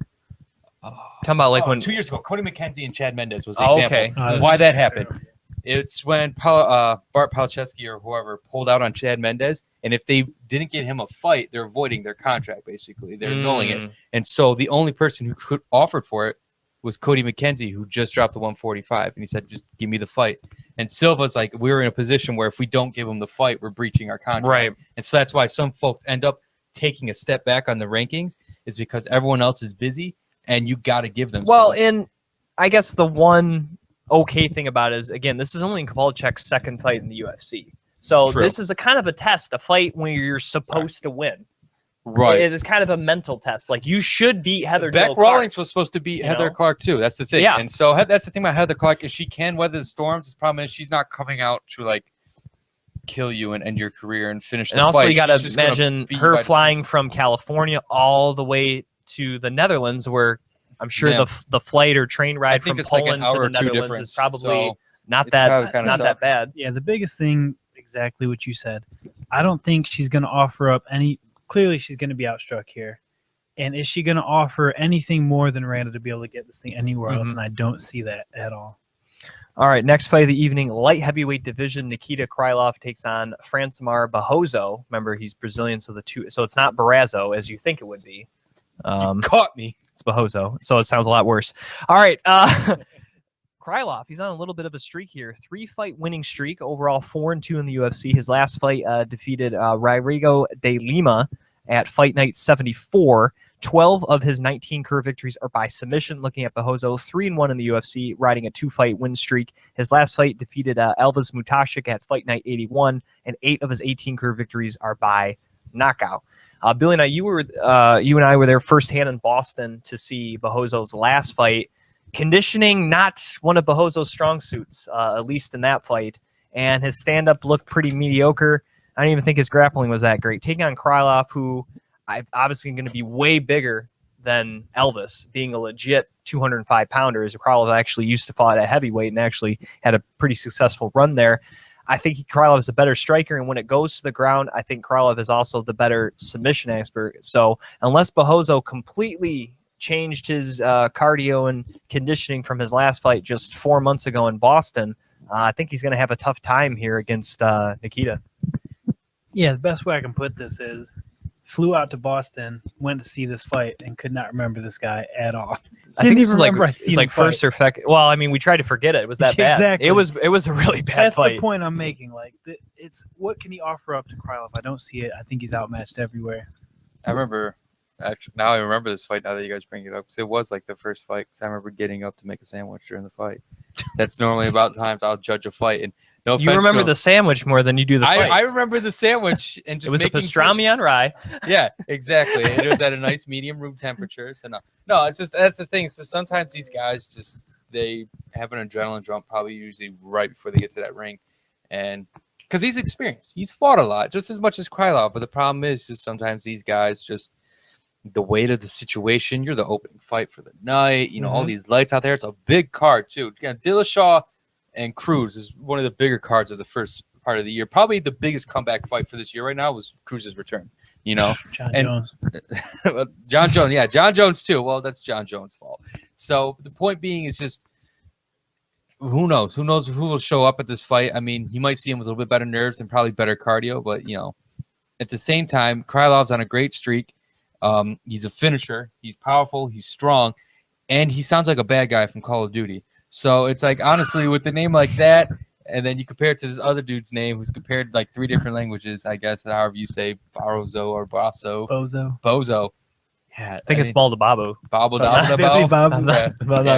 Speaker 1: Talking about like when
Speaker 3: 2 years ago, Cody McKenzie and Chad Mendez was the
Speaker 1: Oh,
Speaker 3: example.
Speaker 1: okay.
Speaker 3: Why that happened? It's when Bart Palczewski or whoever pulled out on Chad Mendez, and if they didn't get him a fight, they're voiding their contract. Basically, they're annulling it. And so the only person who could offered for it was Cody McKenzie, who just dropped the 145, and he said, "Just give me the fight." And Silva's like, "We're in a position where if we don't give him the fight, we're breaching our contract."
Speaker 1: Right.
Speaker 3: And so that's why some folks end up taking a step back on the rankings, is because everyone else is busy, and you got to give them.
Speaker 1: Well,
Speaker 3: something.
Speaker 1: and I guess the one okay thing about it is, again, this is only Kovalchuk's second fight in the UFC. So
Speaker 3: True.
Speaker 1: this is a kind of a test, a fight where you're supposed to win.
Speaker 3: right.
Speaker 1: It is kind of a mental test. Like, you should beat Heather
Speaker 3: Beck
Speaker 1: Jo Clark.
Speaker 3: Rawlings was supposed to beat
Speaker 1: You
Speaker 3: Heather
Speaker 1: know?
Speaker 3: Clark too. That's the thing.
Speaker 1: Yeah.
Speaker 3: And so that's the thing about Heather Clark is she can weather the storms. The problem is she's not coming out to like kill you and end your career and finish the
Speaker 1: And also,
Speaker 3: fight.
Speaker 1: you got to
Speaker 3: She's just gonna
Speaker 1: imagine
Speaker 3: beat you
Speaker 1: her
Speaker 3: by
Speaker 1: flying from California all the way to the Netherlands, where I'm sure
Speaker 3: Yeah.
Speaker 1: the flight or train
Speaker 3: I
Speaker 1: ride
Speaker 3: think
Speaker 1: from
Speaker 3: it's like an
Speaker 1: Poland
Speaker 3: hour
Speaker 1: to
Speaker 3: or
Speaker 1: the
Speaker 3: two
Speaker 1: Netherlands
Speaker 3: difference,
Speaker 1: is probably
Speaker 3: so
Speaker 1: not
Speaker 3: it's
Speaker 1: that
Speaker 3: probably kinda
Speaker 1: not
Speaker 3: tough.
Speaker 1: that bad.
Speaker 4: Yeah, the biggest thing, exactly what you said. I don't think she's going to offer up any. Clearly, she's going to be outstruck here. And is she going to offer anything more than Randa to be able to get this thing anywhere else?
Speaker 1: Mhm.
Speaker 4: And I don't see that at all.
Speaker 1: All right, next fight of the evening, light heavyweight division. Nikita Krylov takes on Francimar Barroso. Remember, he's Brazilian, so it's not Barrazo as you think it would be.
Speaker 3: You caught me.
Speaker 1: It's Barroso, so it sounds a lot worse. All right, Krylov, he's on a little bit of a streak here. 3-fight winning streak, overall 4-2 in the UFC. His last fight defeated Rodrigo de Lima at Fight Night 74. 12 of his 19 career victories are by submission. Looking at Barroso, 3-1 in the UFC, riding a 2-fight win streak. His last fight defeated Elvis Mutashik at Fight Night 81, and 8 of his 18 career victories are by knockout. Billy and I, you and I were there firsthand in Boston to see Barroso's last fight. Conditioning, not one of Barroso's strong suits, at least in that fight. And his stand-up looked pretty mediocre. I don't even think his grappling was that great. Taking on Krylov, who I'm obviously going to be way bigger than Elvis, being a legit 205-pounder, as Krylov actually used to fight at heavyweight and actually had a pretty successful run there. I think Krylov is a better striker, and when it goes to the ground, I think Krylov is also the better submission expert. So unless Barroso completely changed his cardio and conditioning from his last fight just 4 months ago in Boston, I think he's going to have a tough time here against Nikita.
Speaker 4: Yeah, the best way I can put this is flew out to Boston, went to see this fight, and could not remember this guy at all.
Speaker 1: I think
Speaker 4: Didn't even remember I
Speaker 1: it's
Speaker 4: seen
Speaker 1: like
Speaker 4: him fight.
Speaker 1: first or second. Well, I mean, we tried to forget it. It was that bad.
Speaker 4: Exactly.
Speaker 1: It was a really bad
Speaker 4: That's
Speaker 1: fight.
Speaker 4: the point I'm making. Like, it's what can he offer up to Krylov? I don't see it. I think he's outmatched everywhere.
Speaker 3: I remember. Actually, now I remember this fight. Now that you guys bring it up, because it was like the first fight. Because I remember getting up to make a sandwich during the fight. That's normally about the times I'll judge a fight. And no offense,
Speaker 1: You remember
Speaker 3: to
Speaker 1: the sandwich more than you do the fight.
Speaker 3: I remember the sandwich and just
Speaker 1: it was a
Speaker 3: making
Speaker 1: pastrami on rye.
Speaker 3: Yeah, exactly. It was at a nice medium room temperature. So no, it's just that's the thing. So sometimes these guys they have an adrenaline jump probably usually right before they get to that ring, and because he's experienced, he's fought a lot just as much as Krylov. But the problem is sometimes these guys just the weight of the situation. You're the opening fight for the night. You know all these lights out there. It's a big card too. You know, Dillashaw and Cruz is one of the bigger cards of the first part of the year. Probably the biggest comeback fight for this year right now was Cruz's return. You know,
Speaker 4: John Jones.
Speaker 3: John Jones, yeah, John Jones too. Well, that's John Jones' fault. So the point being is just who knows? Who knows who will show up at this fight? I mean, you might see him with a little bit better nerves and probably better cardio, but you know, at the same time, Krylov's on a great streak. He's a finisher. He's powerful. He's strong, and he sounds like a bad guy from Call of Duty. So it's like honestly, with the name like that, and then you compare it to this other dude's name, who's compared like 3 different languages, I guess, however you say Barroso or Bozo. Bozo. Yeah,
Speaker 1: I think it's Baldababu.
Speaker 3: Bobble
Speaker 4: Billy Bob.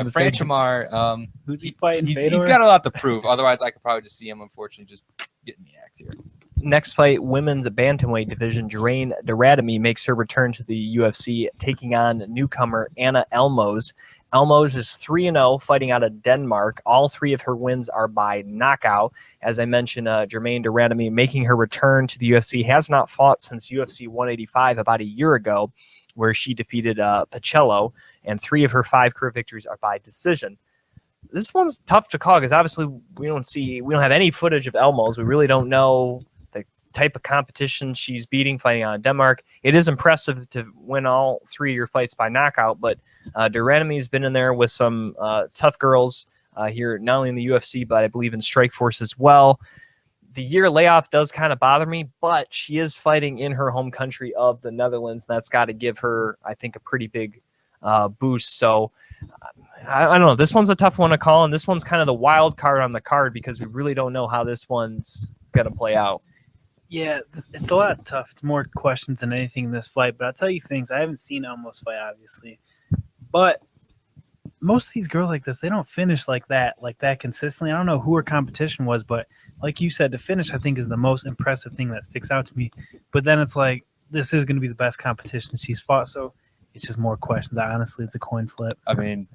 Speaker 3: Francimar.
Speaker 4: Who's he fighting?
Speaker 3: He's
Speaker 4: Fedor?
Speaker 3: got a lot to prove. Otherwise, I could probably just see him, unfortunately, just getting the act here.
Speaker 1: Next fight, women's bantamweight division. Jeraine Daradamy makes her return to the UFC, taking on newcomer Anna Elmos. Elmos is 3-0, fighting out of Denmark. All 3 of her wins are by knockout. As I mentioned, Jeraine Daradamy making her return to the UFC, has not fought since UFC 185 about a year ago, where she defeated Pacello, and 3 of her 5 career victories are by decision. This one's tough to call because obviously we don't have any footage of Elmos. We really don't know the type of competition she's beating, fighting out of Denmark. It is impressive to win all 3 of your fights by knockout, but Daradamy's been in there with some tough girls here, not only in the UFC, but I believe in Strikeforce as well. The year layoff does kind of bother me, but she is fighting in her home country of the Netherlands. And that's got to give her, I think, a pretty big boost. So I don't know. This one's a tough one to call, and this one's kind of the wild card on the card because we really don't know how this one's going to play out.
Speaker 4: Yeah, it's a lot tough. It's more questions than anything in this fight. But I'll tell you things. I haven't seen Elmos fight, obviously. But most of these girls like this, they don't finish like that consistently. I don't know who her competition was, but like you said, the finish I think is the most impressive thing that sticks out to me. But then it's like this is going to be the best competition she's fought, so it's just more questions. Honestly, it's a coin flip.
Speaker 3: I mean,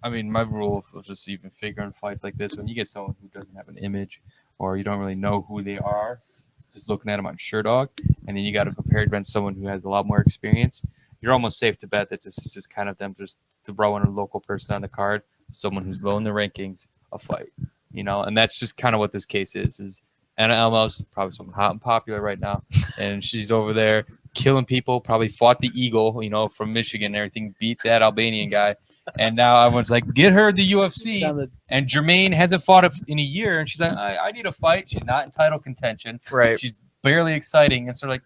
Speaker 3: my rule of just even figuring fights like this, when you get someone who doesn't have an image or you don't really know who they are, just looking at them on SureDog, and then you got to compare it against someone who has a lot more experience, you're almost safe to bet that this is just kind of them just throwing a local person on the card, someone who's low in the rankings, a fight, and that's just kind of what this case is Anna Elmos, probably someone hot and popular right now, and she's over there killing people, probably fought the Eagle, from Michigan and everything, beat that Albanian guy, and now everyone's like, get her the UFC, and Jermaine hasn't fought in a year, and she's like, I need a fight. She's not in title contention.
Speaker 1: Right.
Speaker 3: She's barely exciting, and so like,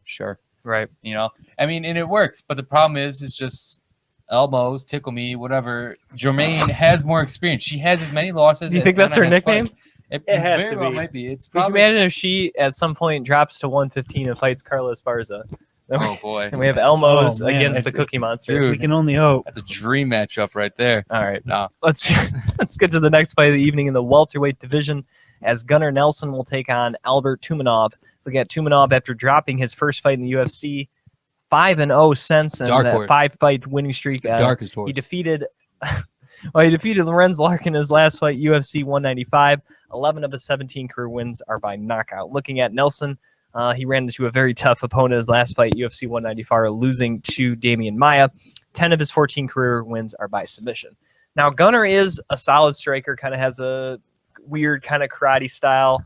Speaker 3: sure.
Speaker 1: Right.
Speaker 3: And it works, but the problem is just Elmos, tickle me, whatever. Jermaine has more experience. She has as many losses.
Speaker 1: Do you think that's her nickname?
Speaker 3: It
Speaker 4: has
Speaker 3: very
Speaker 4: to
Speaker 3: well
Speaker 4: be.
Speaker 3: might be. It's
Speaker 1: Could you
Speaker 3: probably.
Speaker 1: imagine if she at some point drops to 115 and fights Carla Esparza?
Speaker 3: Oh boy,
Speaker 1: And we have Elmos
Speaker 4: Oh, man.
Speaker 1: against the Cookie Monster.
Speaker 3: Dude.
Speaker 4: We can only hope.
Speaker 3: That's a dream matchup right there.
Speaker 1: All right.
Speaker 3: No.
Speaker 1: Let's get to the next fight of the evening in the welterweight division, as Gunnar Nelson will take on Albert Tumanov. Looking at Tumanov after dropping his first fight in the UFC, 5-0 since, and
Speaker 3: Dark
Speaker 1: that
Speaker 3: horse.
Speaker 1: 5-fight winning streak.
Speaker 3: Darkest horse.
Speaker 1: He defeated Lorenz Larkin in his last fight, UFC 195. 11 of his 17 career wins are by knockout. Looking at Nelson, he ran into a very tough opponent his last fight, UFC 195, losing to Damian Maia. 10 of his 14 career wins are by submission. Now, Gunnar is a solid striker, kind of has a weird kind of karate style,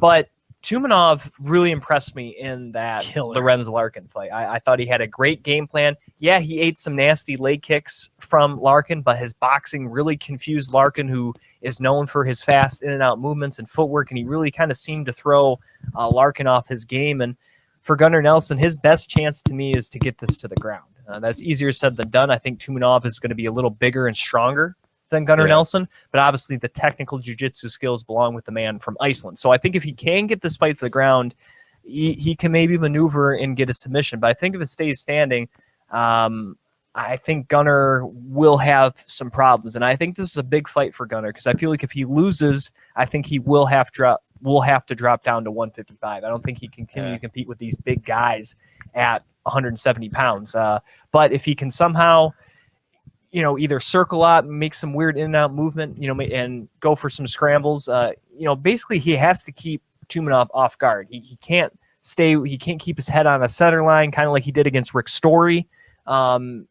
Speaker 1: but Tumanov really impressed me in that Lorenz Larkin fight. I thought he had a great game plan. Yeah, he ate some nasty leg kicks from Larkin, but his boxing really confused Larkin, who is known for his fast in and out movements and footwork, and he really kind of seemed to throw Larkin off his game. And for Gunnar Nelson, his best chance to me is to get this to the ground. That's easier said than done. I think Tumanov is going to be a little bigger and stronger than Gunnar Nelson, but obviously the technical jiu-jitsu skills belong with the man from Iceland. So I think if he can get this fight to the ground, he can maybe maneuver and get a submission. But I think if it stays standing, I think Gunnar will have some problems. And I think this is a big fight for Gunnar, because I feel like if he loses, I think he will have to drop down to 155. I don't think he can continue to compete with these big guys at 170 pounds. But if he can somehow either circle up, make some weird in and out movement, and go for some scrambles. Basically he has to keep Tumanov off guard. He can't keep his head on a center line, kind of like he did against Rick Story. And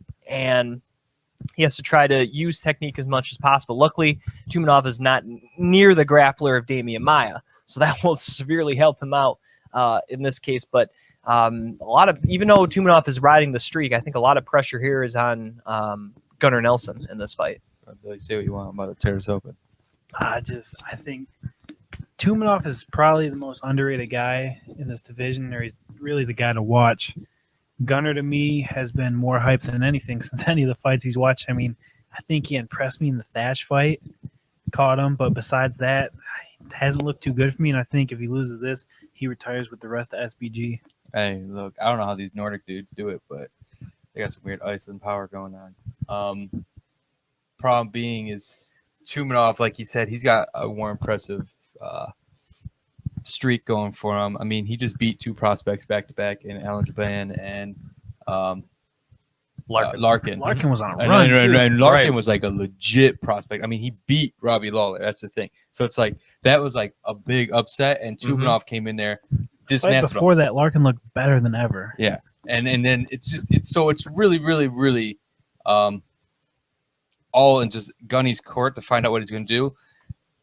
Speaker 1: he has to try to use technique as much as possible. Luckily, Tumanov is not near the grappler of Damian Maia, so that will severely help him out in this case. But even though Tumanov is riding the streak, I think a lot of pressure here is on Gunnar Nelson in this fight.
Speaker 3: Really say what you want. I'm about to tear this open.
Speaker 4: I think Tumanov is probably the most underrated guy in this division, or he's really the guy to watch. Gunnar, to me, has been more hyped than anything since any of the fights he's watched. I mean, I think he impressed me in the Thatch fight, caught him, but besides that, it hasn't looked too good for me, and I think if he loses this, he retires with the rest of SBG.
Speaker 3: Hey, look, I don't know how these Nordic dudes do it, but they got some weird Iceland power going on. Problem being is Tumanov, like you said, he's got a more impressive streak going for him. I mean, he just beat two prospects back to back in Alan Jaban and Larkin.
Speaker 4: Larkin was on a run,
Speaker 3: and Larkin was like a legit prospect. I mean, he beat Robbie Lawler. That's the thing. So it's like that was like a big upset, and Tumanov came in there, dismantled.
Speaker 4: Before that, Larkin looked better than ever.
Speaker 3: Yeah, and then it's really all in just Gunny's court to find out what he's going to do.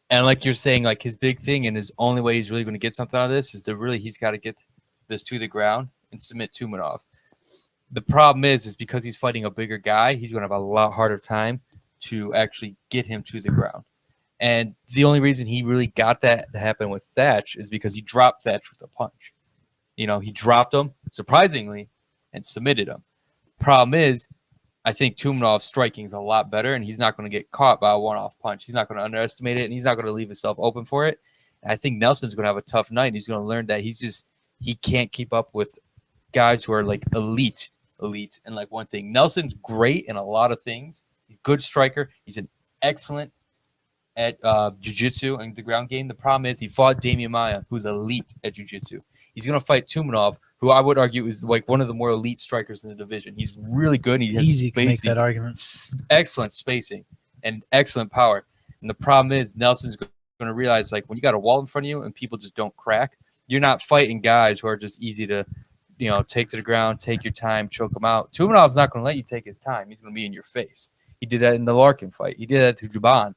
Speaker 3: And like you're saying, like his big thing and his only way he's really going to get something out of this is he's got to get this to the ground and submit Tumanov. The problem is because he's fighting a bigger guy, he's going to have a lot harder time to actually get him to the ground. And the only reason he really got that to happen with Thatch is because he dropped Thatch with a punch. He dropped him, surprisingly, and submitted him. Problem is, I think Tumanov's striking is a lot better, and he's not going to get caught by a one-off punch. He's not going to underestimate it, and he's not going to leave himself open for it. And I think Nelson's going to have a tough night, and he's going to learn that he can't keep up with guys who are like elite, and like one thing. Nelson's great in a lot of things. He's a good striker. He's an excellent at jiu-jitsu and the ground game. The problem is he fought Damian Maia, who's elite at jiu-jitsu. He's going to fight Tumanov, who I would argue is like one of the more elite strikers in the division. He's really good. And he has
Speaker 4: Easy to make
Speaker 3: spacing,
Speaker 4: that argument.
Speaker 3: excellent spacing, and excellent power. And the problem is Nelson's going to realize, like, when you got a wall in front of you and people just don't crack, you're not fighting guys who are just easy to take to the ground, take your time, choke him out. Tumanov's not going to let you take his time. He's going to be in your face. He did that in the Larkin fight. He did that to Juban.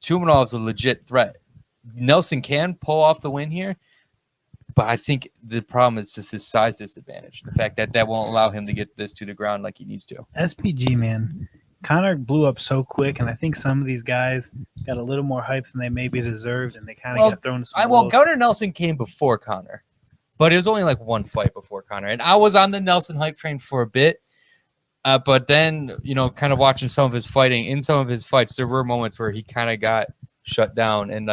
Speaker 3: Tumanov's a legit threat. Nelson can pull off the win here, but I think the problem is just his size disadvantage. The fact that won't allow him to get this to the ground like he needs to.
Speaker 4: SPG, man. Conor blew up so quick, and I think some of these guys got a little more hype than they maybe deserved, and they kind of got thrown to some
Speaker 3: Well, Gunnar Nelson came before Conor, but it was only like one fight before Conor. And I was on the Nelson hype train for a bit, but then, kind of watching some of his fighting, in some of his fights, there were moments where he kind of got shut down. And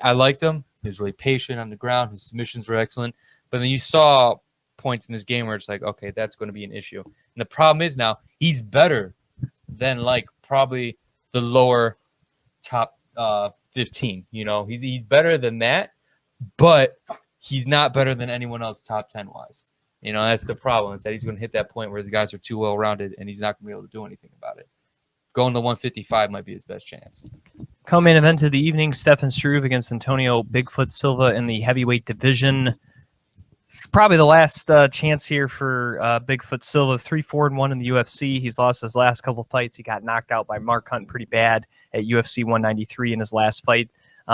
Speaker 3: I liked him. He was really patient on the ground. His submissions were excellent. But then you saw points in his game where it's like, okay, that's going to be an issue. And the problem is now he's better than probably the lower top 15. He's better than that, but he's not better than anyone else top 10 wise. That's the problem, is that he's going to hit that point where the guys are too well rounded and he's not going to be able to do anything about it. Going to 155 might be his best chance.
Speaker 1: Co-main event of the evening: Stefan Struve against Antonio Bigfoot Silva in the heavyweight division. It's probably the last chance here for Bigfoot Silva. 3-4-1 in the UFC. He's lost his last couple fights. He got knocked out by Mark Hunt pretty bad at UFC 193 in his last fight.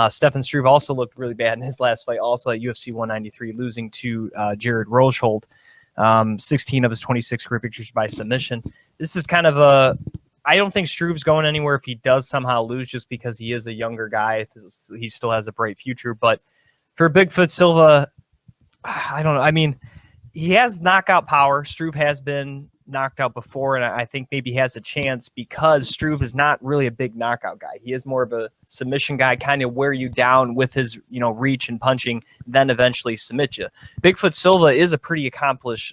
Speaker 1: Stefan Struve also looked really bad in his last fight, also at UFC 193, losing to Jared Roshold. 16 of his 26 career victories by submission. This is kind of I don't think Struve's going anywhere if he does somehow lose, just because he is a younger guy. He still has a bright future. But for Bigfoot Silva, I don't know. I mean, he has knockout power. Struve has been knocked out before, and I think maybe he has a chance because Struve is not really a big knockout guy. He is more of a submission guy, kind of wear you down with his reach and punching, then eventually submit you. Bigfoot Silva is a pretty accomplished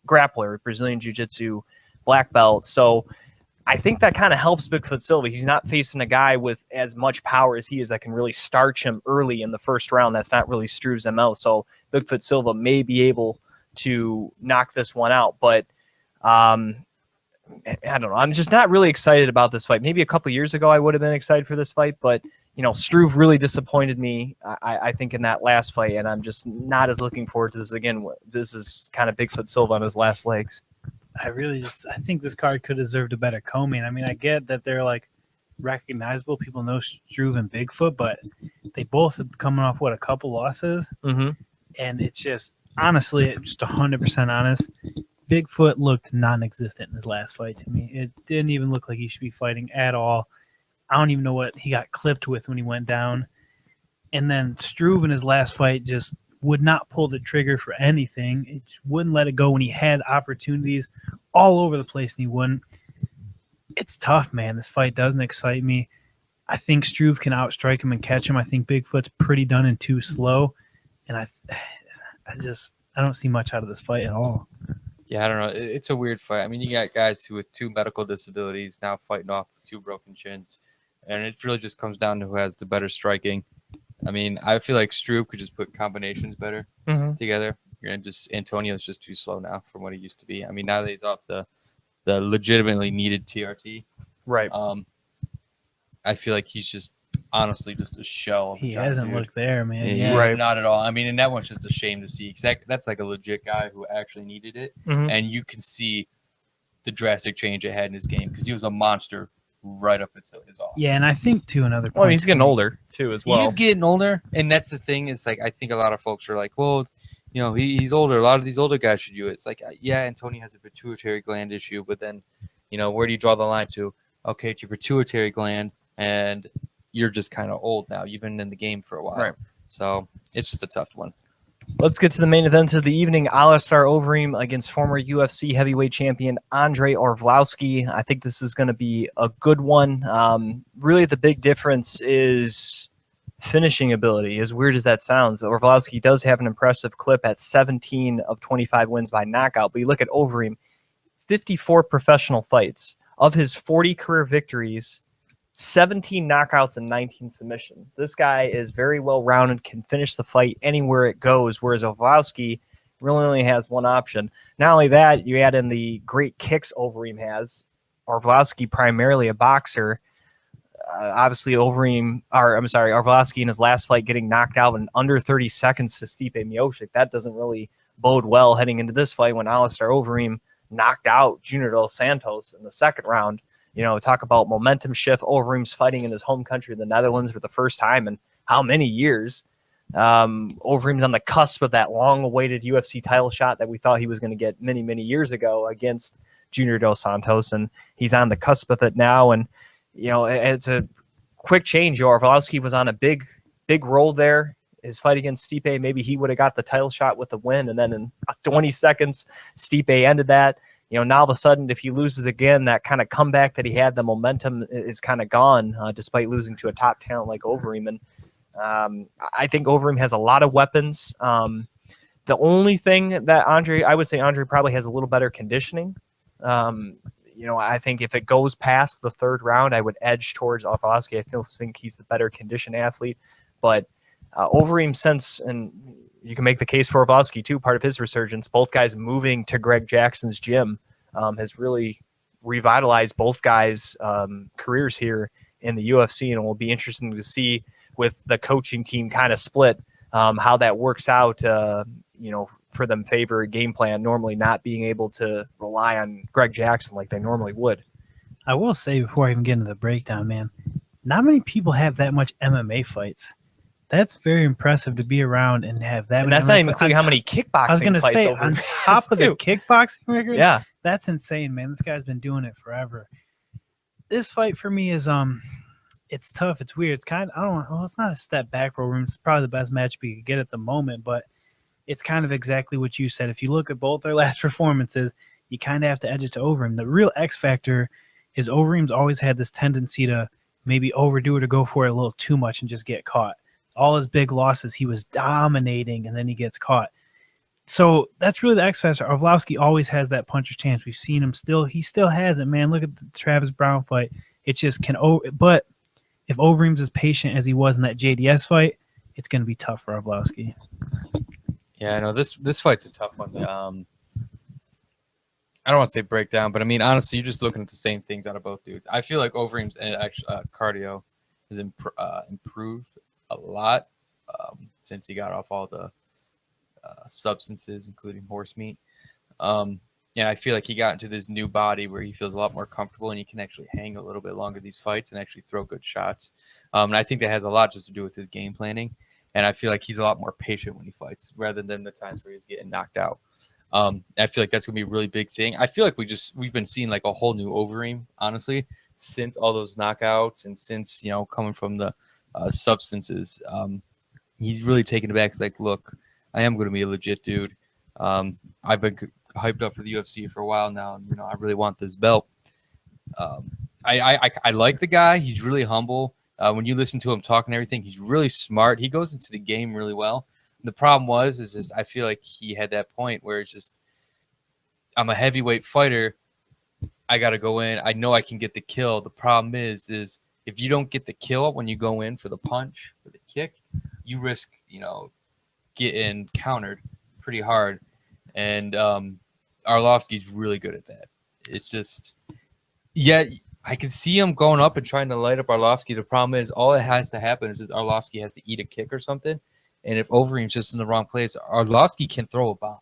Speaker 1: grappler, Brazilian Jiu-Jitsu black belt. So I think that kind of helps Bigfoot Silva. He's not facing a guy with as much power as he is that can really starch him early in the first round. That's not really Struve's MO. So Bigfoot Silva may be able to knock this one out. But I don't know. I'm just not really excited about this fight. Maybe a couple years ago I would have been excited for this fight, but Struve really disappointed me, I think, in that last fight, and I'm just not as looking forward to this again. This is kind of Bigfoot Silva on his last legs.
Speaker 4: I think this card could have deserved a better co-main. I mean, I get that they're recognizable. People know Struve and Bigfoot, but they both have coming off a couple losses.
Speaker 1: Mm-hmm.
Speaker 4: And it's just, honestly, just 100% honest, Bigfoot looked non-existent in his last fight to me. It didn't even look like he should be fighting at all. I don't even know what he got clipped with when he went down. And then Struve in his last fight just would not pull the trigger for anything. It wouldn't let it go when he had opportunities all over the place, and he wouldn't. It's tough, man. This fight doesn't excite me. I think Struve can outstrike him and catch him. I think Bigfoot's pretty done and too slow, and I don't see much out of this fight at all.
Speaker 3: Yeah, I don't know. It's a weird fight. I mean, you got guys who with 2 medical disabilities now fighting off 2 broken chins, and it really just comes down to who has the better striking. I mean, I feel like Struve could just put combinations better together. Antonio's just too slow now from what he used to be. I mean, now that he's off the legitimately needed TRT,
Speaker 1: right?
Speaker 3: I feel like he's just honestly just a shell.
Speaker 4: He hasn't looked there, man.
Speaker 3: Yeah, right. Not at all. I mean, and that one's just a shame to see, because that's like a legit guy who actually needed it, and you can see the drastic change it had in his game, because he was a monster right up until his off.
Speaker 4: Yeah, and I think too another point.
Speaker 1: Well, he's getting older too as well.
Speaker 3: He's getting older, and that's the thing, is I think a lot of folks are like, well, he's older. A lot of these older guys should do it. It's like, yeah, Antonio has a pituitary gland issue, but then, where do you draw the line to? Okay, it's your pituitary gland, and you're just kind of old now. You've been in the game for a while.
Speaker 1: Right.
Speaker 3: So it's just a tough one.
Speaker 1: Let's get to the main event of the evening. Alistar Overeem against former UFC heavyweight champion Andrei Arlovski. I think this is going to be a good one. Really, the big difference is finishing ability. As weird as that sounds, Arlovski does have an impressive clip at 17 of 25 wins by knockout. But you look at Overeem, 54 professional fights. Of his 40 career victories, 17 knockouts and 19 submissions. This guy is very well-rounded, can finish the fight anywhere it goes, whereas Arlovski really only has one option. Not only that, you add in the great kicks Overeem has. Arlovski primarily a boxer. obviously Arlovski in his last fight getting knocked out in under 30 seconds to Stipe Miocic. That doesn't really bode well heading into this fight when Alistair Overeem knocked out Junior Dos Santos in the second round. You know, talk about momentum shift. Overeem's fighting in his home country, the Netherlands, for the first time in how many years? Overeem's on the cusp of that long-awaited UFC title shot that we thought he was going to get many, many years ago against Junior Dos Santos, and he's on the cusp of it now. And you know, it's a quick change. Arlovski was on a big roll there. His fight against Stipe, maybe he would have got the title shot with the win, and then in 20 seconds, Stipe ended that. You know, now all of a sudden, if he loses again, that kind of comeback that he had, the momentum is kind of gone, despite losing to a top talent like Overeem. And I think Overeem has a lot of weapons. The only thing that I would say Andre probably has a little better conditioning. You know, I think if it goes past the third round, I would edge towards Arlovski. I still think he's the better conditioned athlete, but Overeem, since, and you can make the case for Arlovski too, part of his resurgence, both guys moving to Greg Jackson's gym has really revitalized both guys' careers here in the UFC, and it will be interesting to see with the coaching team kind of split how that works out, you know, for them favor game plan, normally not being able to rely on Greg Jackson like they normally would.
Speaker 4: I will say before I even get into the breakdown, man, not many people have that much MMA fights. That's very impressive to be around and have that.
Speaker 1: And that's not even including how many kickboxing.
Speaker 4: I was going to say on top of the kickboxing record.
Speaker 1: Yeah,
Speaker 4: that's insane, man. This guy's been doing it forever. This fight for me is it's tough. It's weird. It's kind of, I don't know. Well, it's not a step back for Overeem. It's probably the best matchup you could get at the moment, but it's kind of exactly what you said. If you look at both their last performances, you kind of have to edge it to Overeem. The real X factor is Overeem's always had this tendency to maybe overdo it or go for it a little too much and just get caught. All his big losses, he was dominating, and then he gets caught. So that's really the X factor. Arlovski always has that puncher's chance. We've seen him still. He still has it, man. Look at the Travis Brown fight. It just can. But if Overeem's as patient as he was in that JDS fight, it's going to be tough for Arlovski.
Speaker 3: Yeah, I know this fight's a tough one. I don't want to say breakdown, but I mean, honestly, you're just looking at the same things out of both dudes. I feel like Overeem's cardio has improved a lot since he got off all the substances, including horse meat. And I feel like he got into this new body where he feels a lot more comfortable and he can actually hang a little bit longer these fights and actually throw good shots. And I think that has a lot just to do with his game planning. And I feel like he's a lot more patient when he fights rather than the times where he's getting knocked out. I feel like that's going to be a really big thing. I feel like we've been seeing like a whole new Overeem, honestly, since all those knockouts and since, you know, coming from the substances. He's really taken it back. It's like, look, I am going to be a legit dude. I've been hyped up for the UFC for a while now, and you know, I really want this belt. I like the guy. He's really humble. When you listen to him talk and everything, he's really smart. He goes into the game really well. And the problem is just I feel like he had that point where it's just, I'm a heavyweight fighter. I got to go in. I know I can get the kill. The problem is if you don't get the kill when you go in for the punch, for the kick, you risk, you know, getting countered pretty hard. And Arlovski's really good at that. It's just, yeah, I can see him going up and trying to light up Arlovski. The problem is all it has to happen is just Arlovski has to eat a kick or something. And if Overeem's just in the wrong place, Arlovski can throw a bomb.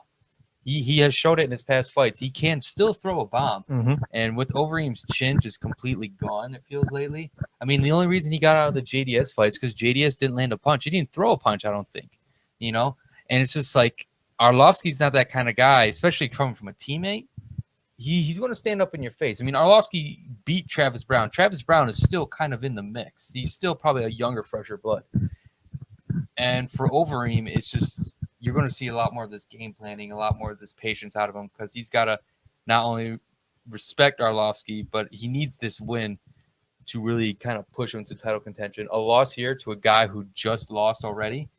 Speaker 3: He has showed it in his past fights. He can still throw a bomb. Mm-hmm. And with Overeem's chin just completely gone, it feels lately. I mean, the only reason he got out of the JDS fights is because JDS didn't land a punch. He didn't throw a punch, I don't think. You know? And it's just like, Arlovski's not that kind of guy, especially coming from a teammate. He's going to stand up in your face. I mean, Arlovski beat Travis Brown. Travis Brown is still kind of in the mix. He's still probably a younger, fresher blood. And for Overeem, it's just, you're going to see a lot more of this game planning, a lot more of this patience out of him, because he's got to not only respect Arlovski, but he needs this win to really kind of push him to title contention. A loss here to a guy who just lost already,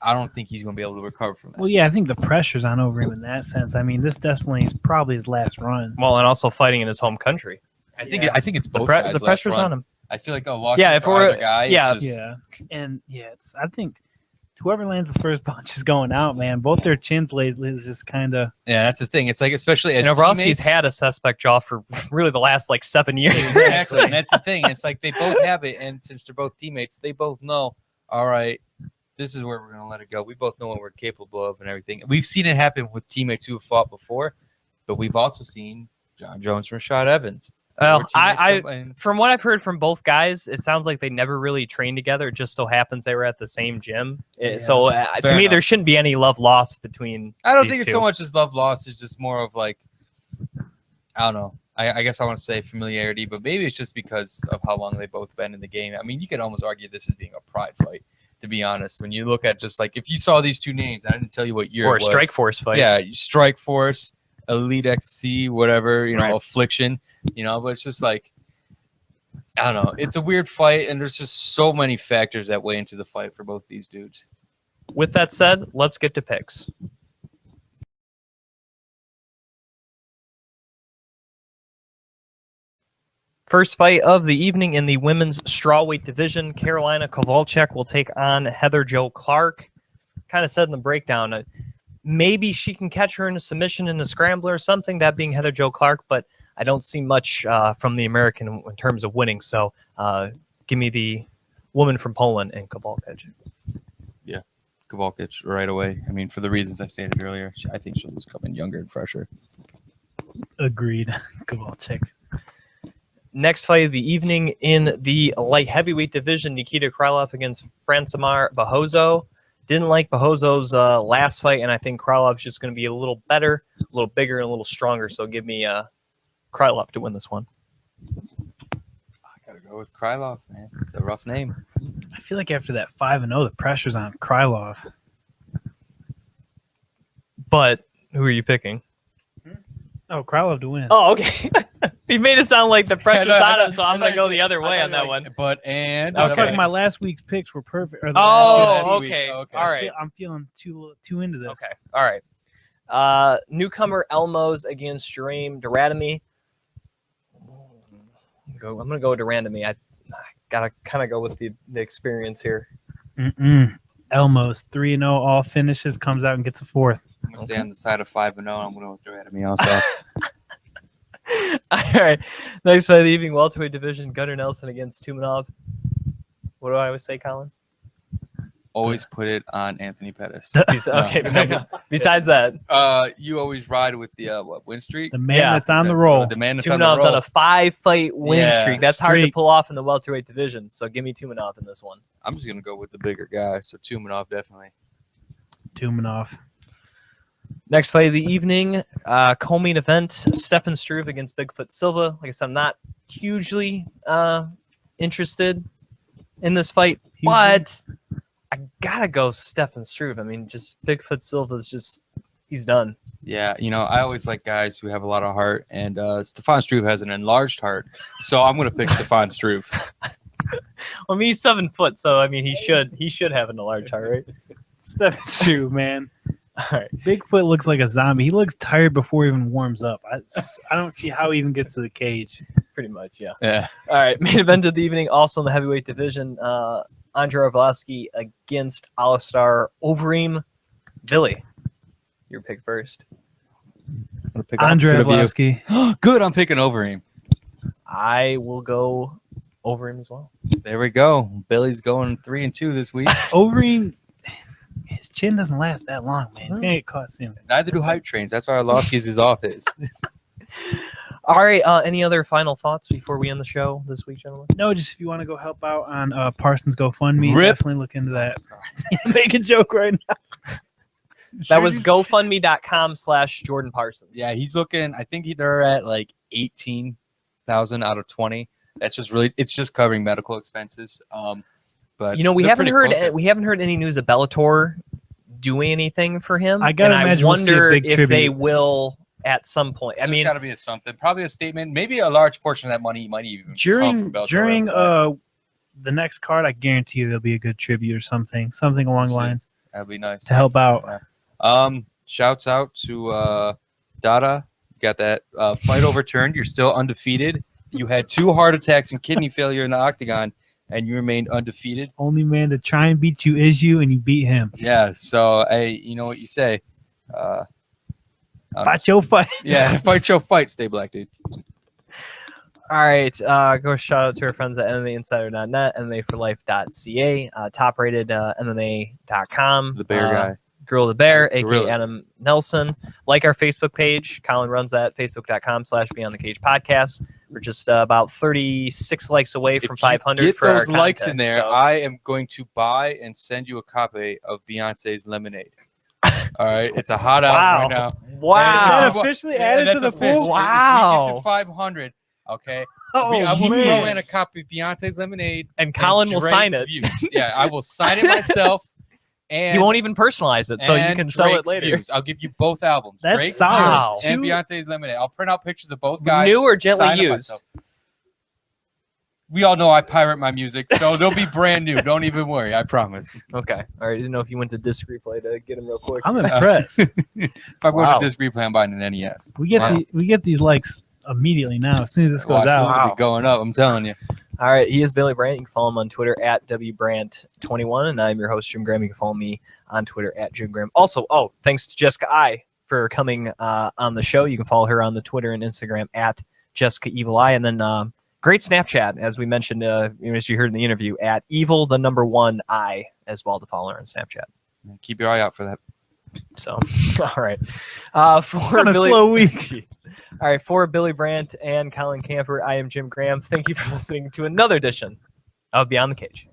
Speaker 3: I don't think he's going to be able to recover from that.
Speaker 4: Well, yeah, I think the pressure's on Overeem in that sense. I mean, this definitely is probably his last run.
Speaker 1: Well, and also fighting in his home country.
Speaker 3: I think it's both guys.
Speaker 1: The pressure's on him.
Speaker 3: I feel like a loss
Speaker 1: for
Speaker 3: either guy.
Speaker 1: Yeah,
Speaker 4: and yeah, I think whoever lands the first punch is going out, man. Both their chins lately is just kind of.
Speaker 3: Yeah, that's the thing. It's like, especially as
Speaker 1: Navrowski's
Speaker 3: teammates,
Speaker 1: had a suspect jaw for really the last like 7 years.
Speaker 3: exactly, and that's the thing. It's like they both have it, and since they're both teammates, they both know. All right, this is where we're gonna let it go. We both know what we're capable of and everything. We've seen it happen with teammates who have fought before, but we've also seen John Jones, Rashad Evans.
Speaker 1: Well, from what I've heard from both guys, it sounds like they never really trained together. It just so happens they were at the same gym. So to me, there shouldn't be any love lost between.
Speaker 3: I don't
Speaker 1: these
Speaker 3: think it's
Speaker 1: two.
Speaker 3: so much as love lost. It's just more of like, I don't know. I guess I want to say familiarity, but maybe it's just because of how long they've both been in the game. I mean, you could almost argue this as being a pride fight, to be honest. When you look at just like, if you saw these two names, I didn't tell you what year
Speaker 1: Or
Speaker 3: it
Speaker 1: a
Speaker 3: was.
Speaker 1: Strike Force fight.
Speaker 3: Yeah, Strike Force, Elite XC, whatever,
Speaker 1: Right.
Speaker 3: Affliction, but it's just like, I don't know. It's a weird fight, and there's just so many factors that weigh into the fight for both these dudes.
Speaker 1: With that said, let's get to picks. First fight of the evening in the women's strawweight division, Carolina Kowalczyk will take on Heather Jo Clark. Kind of said in the breakdown, maybe she can catch her in a submission in a scrambler or something, that being Heather Jo Clark, but I don't see much from the American in terms of winning. So give me the woman from Poland and Kowalczyk.
Speaker 3: Yeah, Kowalczyk right away. I mean, for the reasons I stated earlier, I think she'll just come in younger and fresher.
Speaker 4: Agreed. Kowalczyk.
Speaker 1: Next fight of the evening in the light heavyweight division, Nikita Krylov against Francimar Bahozo. Didn't like Bahozo's last fight, and I think Krylov's just going to be a little better, a little bigger, and a little stronger. So give me Krylov to win this one.
Speaker 3: I gotta go with Krylov, man. It's a rough name.
Speaker 4: I feel like after that 5-0, the pressure's on Krylov.
Speaker 1: But who are you picking?
Speaker 4: Oh, Krylov to win.
Speaker 1: Oh, okay. He made it sound like the pressure's on him, so I'm going to go the other way on that
Speaker 3: like,
Speaker 1: one.
Speaker 4: I was talking my last week's picks were perfect. Or the
Speaker 1: Oh,
Speaker 3: week.
Speaker 1: okay.
Speaker 3: Okay.
Speaker 1: All right.
Speaker 4: I'm feeling too into this.
Speaker 1: Okay. All right. Newcomer Elmos against Jerame Durandamy. I'm going to go Durandamy. I got to kind of go with the experience here.
Speaker 4: Elmos 3-0 all finishes, comes out and gets a fourth.
Speaker 3: I'm gonna stay on the side of 5-0. I'm gonna throw it at me also.
Speaker 1: All right. Next fight of the evening, welterweight division, Gunnar Nelson against Tumanov. What do I always say, Colin?
Speaker 3: Always put it on Anthony Pettis.
Speaker 1: Okay. Besides that,
Speaker 3: You always ride with the win streak.
Speaker 4: The man that's on the roll.
Speaker 3: The man that's on the
Speaker 1: Tumanov's
Speaker 3: roll.
Speaker 1: on a 5-fight win streak. That's hard to
Speaker 4: streak.
Speaker 1: pull off in the welterweight division. So give me Tumanov in this one.
Speaker 3: I'm just gonna go with the bigger guy. So Tumanov definitely.
Speaker 4: Tumanov.
Speaker 1: Next fight of the evening, co-main event, Stefan Struve against Bigfoot Silva. Like I said, I'm not hugely interested in this fight, but I gotta go Stefan Struve. I mean, just Bigfoot Silva's just, he's done.
Speaker 3: Yeah, I always like guys who have a lot of heart, and Stefan Struve has an enlarged heart, so I'm gonna pick Stefan Struve.
Speaker 1: I mean, he's 7 foot, so I mean, he should have an enlarged heart, right?
Speaker 4: Stefan Struve, man.
Speaker 1: All right.
Speaker 4: Bigfoot looks like a zombie. He looks tired before he even warms up. I don't see how he even gets to the cage.
Speaker 1: Pretty much, yeah.
Speaker 3: Yeah.
Speaker 1: All right, main event of the evening, also in the heavyweight division, Andrei Arlovsky against Alistar Overeem. Billy, your pick first.
Speaker 3: I'm gonna pick
Speaker 4: Andrei
Speaker 3: opposite of you.
Speaker 4: Arlovsky.
Speaker 3: Good, I'm picking Overeem.
Speaker 1: I will go Overeem as well.
Speaker 3: There we go. Billy's going 3-2 this week.
Speaker 4: Overeem, his chin doesn't last that long, man. He's gonna get caught soon.
Speaker 3: Neither do hype trains. That's why Arlovsky's is off his.
Speaker 1: All right, any other final thoughts before we end the show this week, gentlemen?
Speaker 4: No, just if you want to go help out on Parsons GoFundMe,
Speaker 3: Rip.
Speaker 4: definitely look into that. Make a joke right now.
Speaker 1: That was GoFundMe.com/Jordan Parsons.
Speaker 3: Yeah, he's looking. I think they're at like 18,000 out of 20. That's just really. It's just covering medical expenses. But
Speaker 1: we
Speaker 3: they're
Speaker 1: haven't
Speaker 3: pretty
Speaker 1: heard
Speaker 3: close.
Speaker 1: any news of Bellator doing anything for him.
Speaker 4: I gotta imagine we'll see a
Speaker 1: wonder
Speaker 4: big
Speaker 1: if
Speaker 4: tribute.
Speaker 1: they will at some point. I
Speaker 3: There's
Speaker 1: mean,
Speaker 3: got to be something. Probably a statement. Maybe a large portion of that money might even come from Bellator.
Speaker 4: during the next card, I guarantee you there'll be a good tribute or something along the lines
Speaker 3: That'd be nice
Speaker 4: to help out.
Speaker 3: Shouts out to Dada. You got that fight overturned. You're still undefeated. You had 2 heart attacks and kidney failure in the octagon. and you remained undefeated.
Speaker 4: Only man to try and beat you is you, and you beat him.
Speaker 3: Yeah. So, hey, you know what you say?
Speaker 4: Fight your fight.
Speaker 3: Yeah, fight your fight. Stay black, dude.
Speaker 1: All right, go shout out to our friends at MMAinsider.net, MMAforlife.ca, top-rated MMA.com.
Speaker 3: The bear guy.
Speaker 1: Gorilla the Bear, aka
Speaker 3: Gorilla.
Speaker 1: Adam Nelson. Like our Facebook page. Colin runs that, facebook.com/Beyond the Cage podcast. We're just about 36 likes away from 500
Speaker 3: Get
Speaker 1: for
Speaker 3: those
Speaker 1: our
Speaker 3: likes
Speaker 1: content,
Speaker 3: in there.
Speaker 1: so-
Speaker 3: I am going to buy and send you a copy of Beyonce's Lemonade. All right, it's a hot album right now.
Speaker 1: Wow.
Speaker 4: Is that officially added
Speaker 3: that's
Speaker 4: to the
Speaker 3: official.
Speaker 4: pool?
Speaker 1: Wow.
Speaker 3: If we get to 500, okay,
Speaker 4: Oh,
Speaker 3: I will
Speaker 4: man.
Speaker 3: throw in a copy of Beyonce's Lemonade.
Speaker 1: And Colin will sign
Speaker 3: Drake's
Speaker 1: it.
Speaker 3: Views. Yeah, I will sign it myself. And
Speaker 1: He won't even personalize it, so you
Speaker 3: and
Speaker 1: can sell it
Speaker 3: Drake's
Speaker 1: later.
Speaker 3: Views. I'll give you both albums.
Speaker 4: That's
Speaker 3: Drake's
Speaker 4: solid.
Speaker 1: Wow.
Speaker 3: Views and
Speaker 4: Two-
Speaker 3: Beyonce's Lemonade. I'll print out pictures of both guys.
Speaker 1: New or gently
Speaker 3: sign them
Speaker 1: used?
Speaker 3: myself. We all know I pirate my music, so they'll be brand new. Don't even worry. I promise.
Speaker 1: Okay. All right. I didn't know if you went to disc replay to get them real quick.
Speaker 4: I'm impressed.
Speaker 3: If I go
Speaker 1: Wow.
Speaker 3: to disc replay, I'm buying an NES.
Speaker 4: we get
Speaker 3: Wow.
Speaker 4: we get these likes immediately now. As soon as this goes
Speaker 3: Watch,
Speaker 4: out.
Speaker 3: this will be going up. I'm telling you.
Speaker 1: All right, he is Billy Brant. You can follow him on Twitter at WBrant21, and I'm your host, Jim Gramm. You can follow me on Twitter at Jim Gramm. Also, thanks to Jessica I for coming on the show. You can follow her on the Twitter and Instagram at Jessica Evil Eye, and then great Snapchat, as we mentioned, as you heard in the interview, at Evil1I as well to follow her on Snapchat.
Speaker 3: Keep your eye out for that.
Speaker 1: So, all right, for
Speaker 4: On a
Speaker 1: Billy,
Speaker 4: slow week.
Speaker 1: all right, for Billy Brant and Colin Camper, I am Jim Gramm. Thank you for listening to another edition of Beyond the Cage.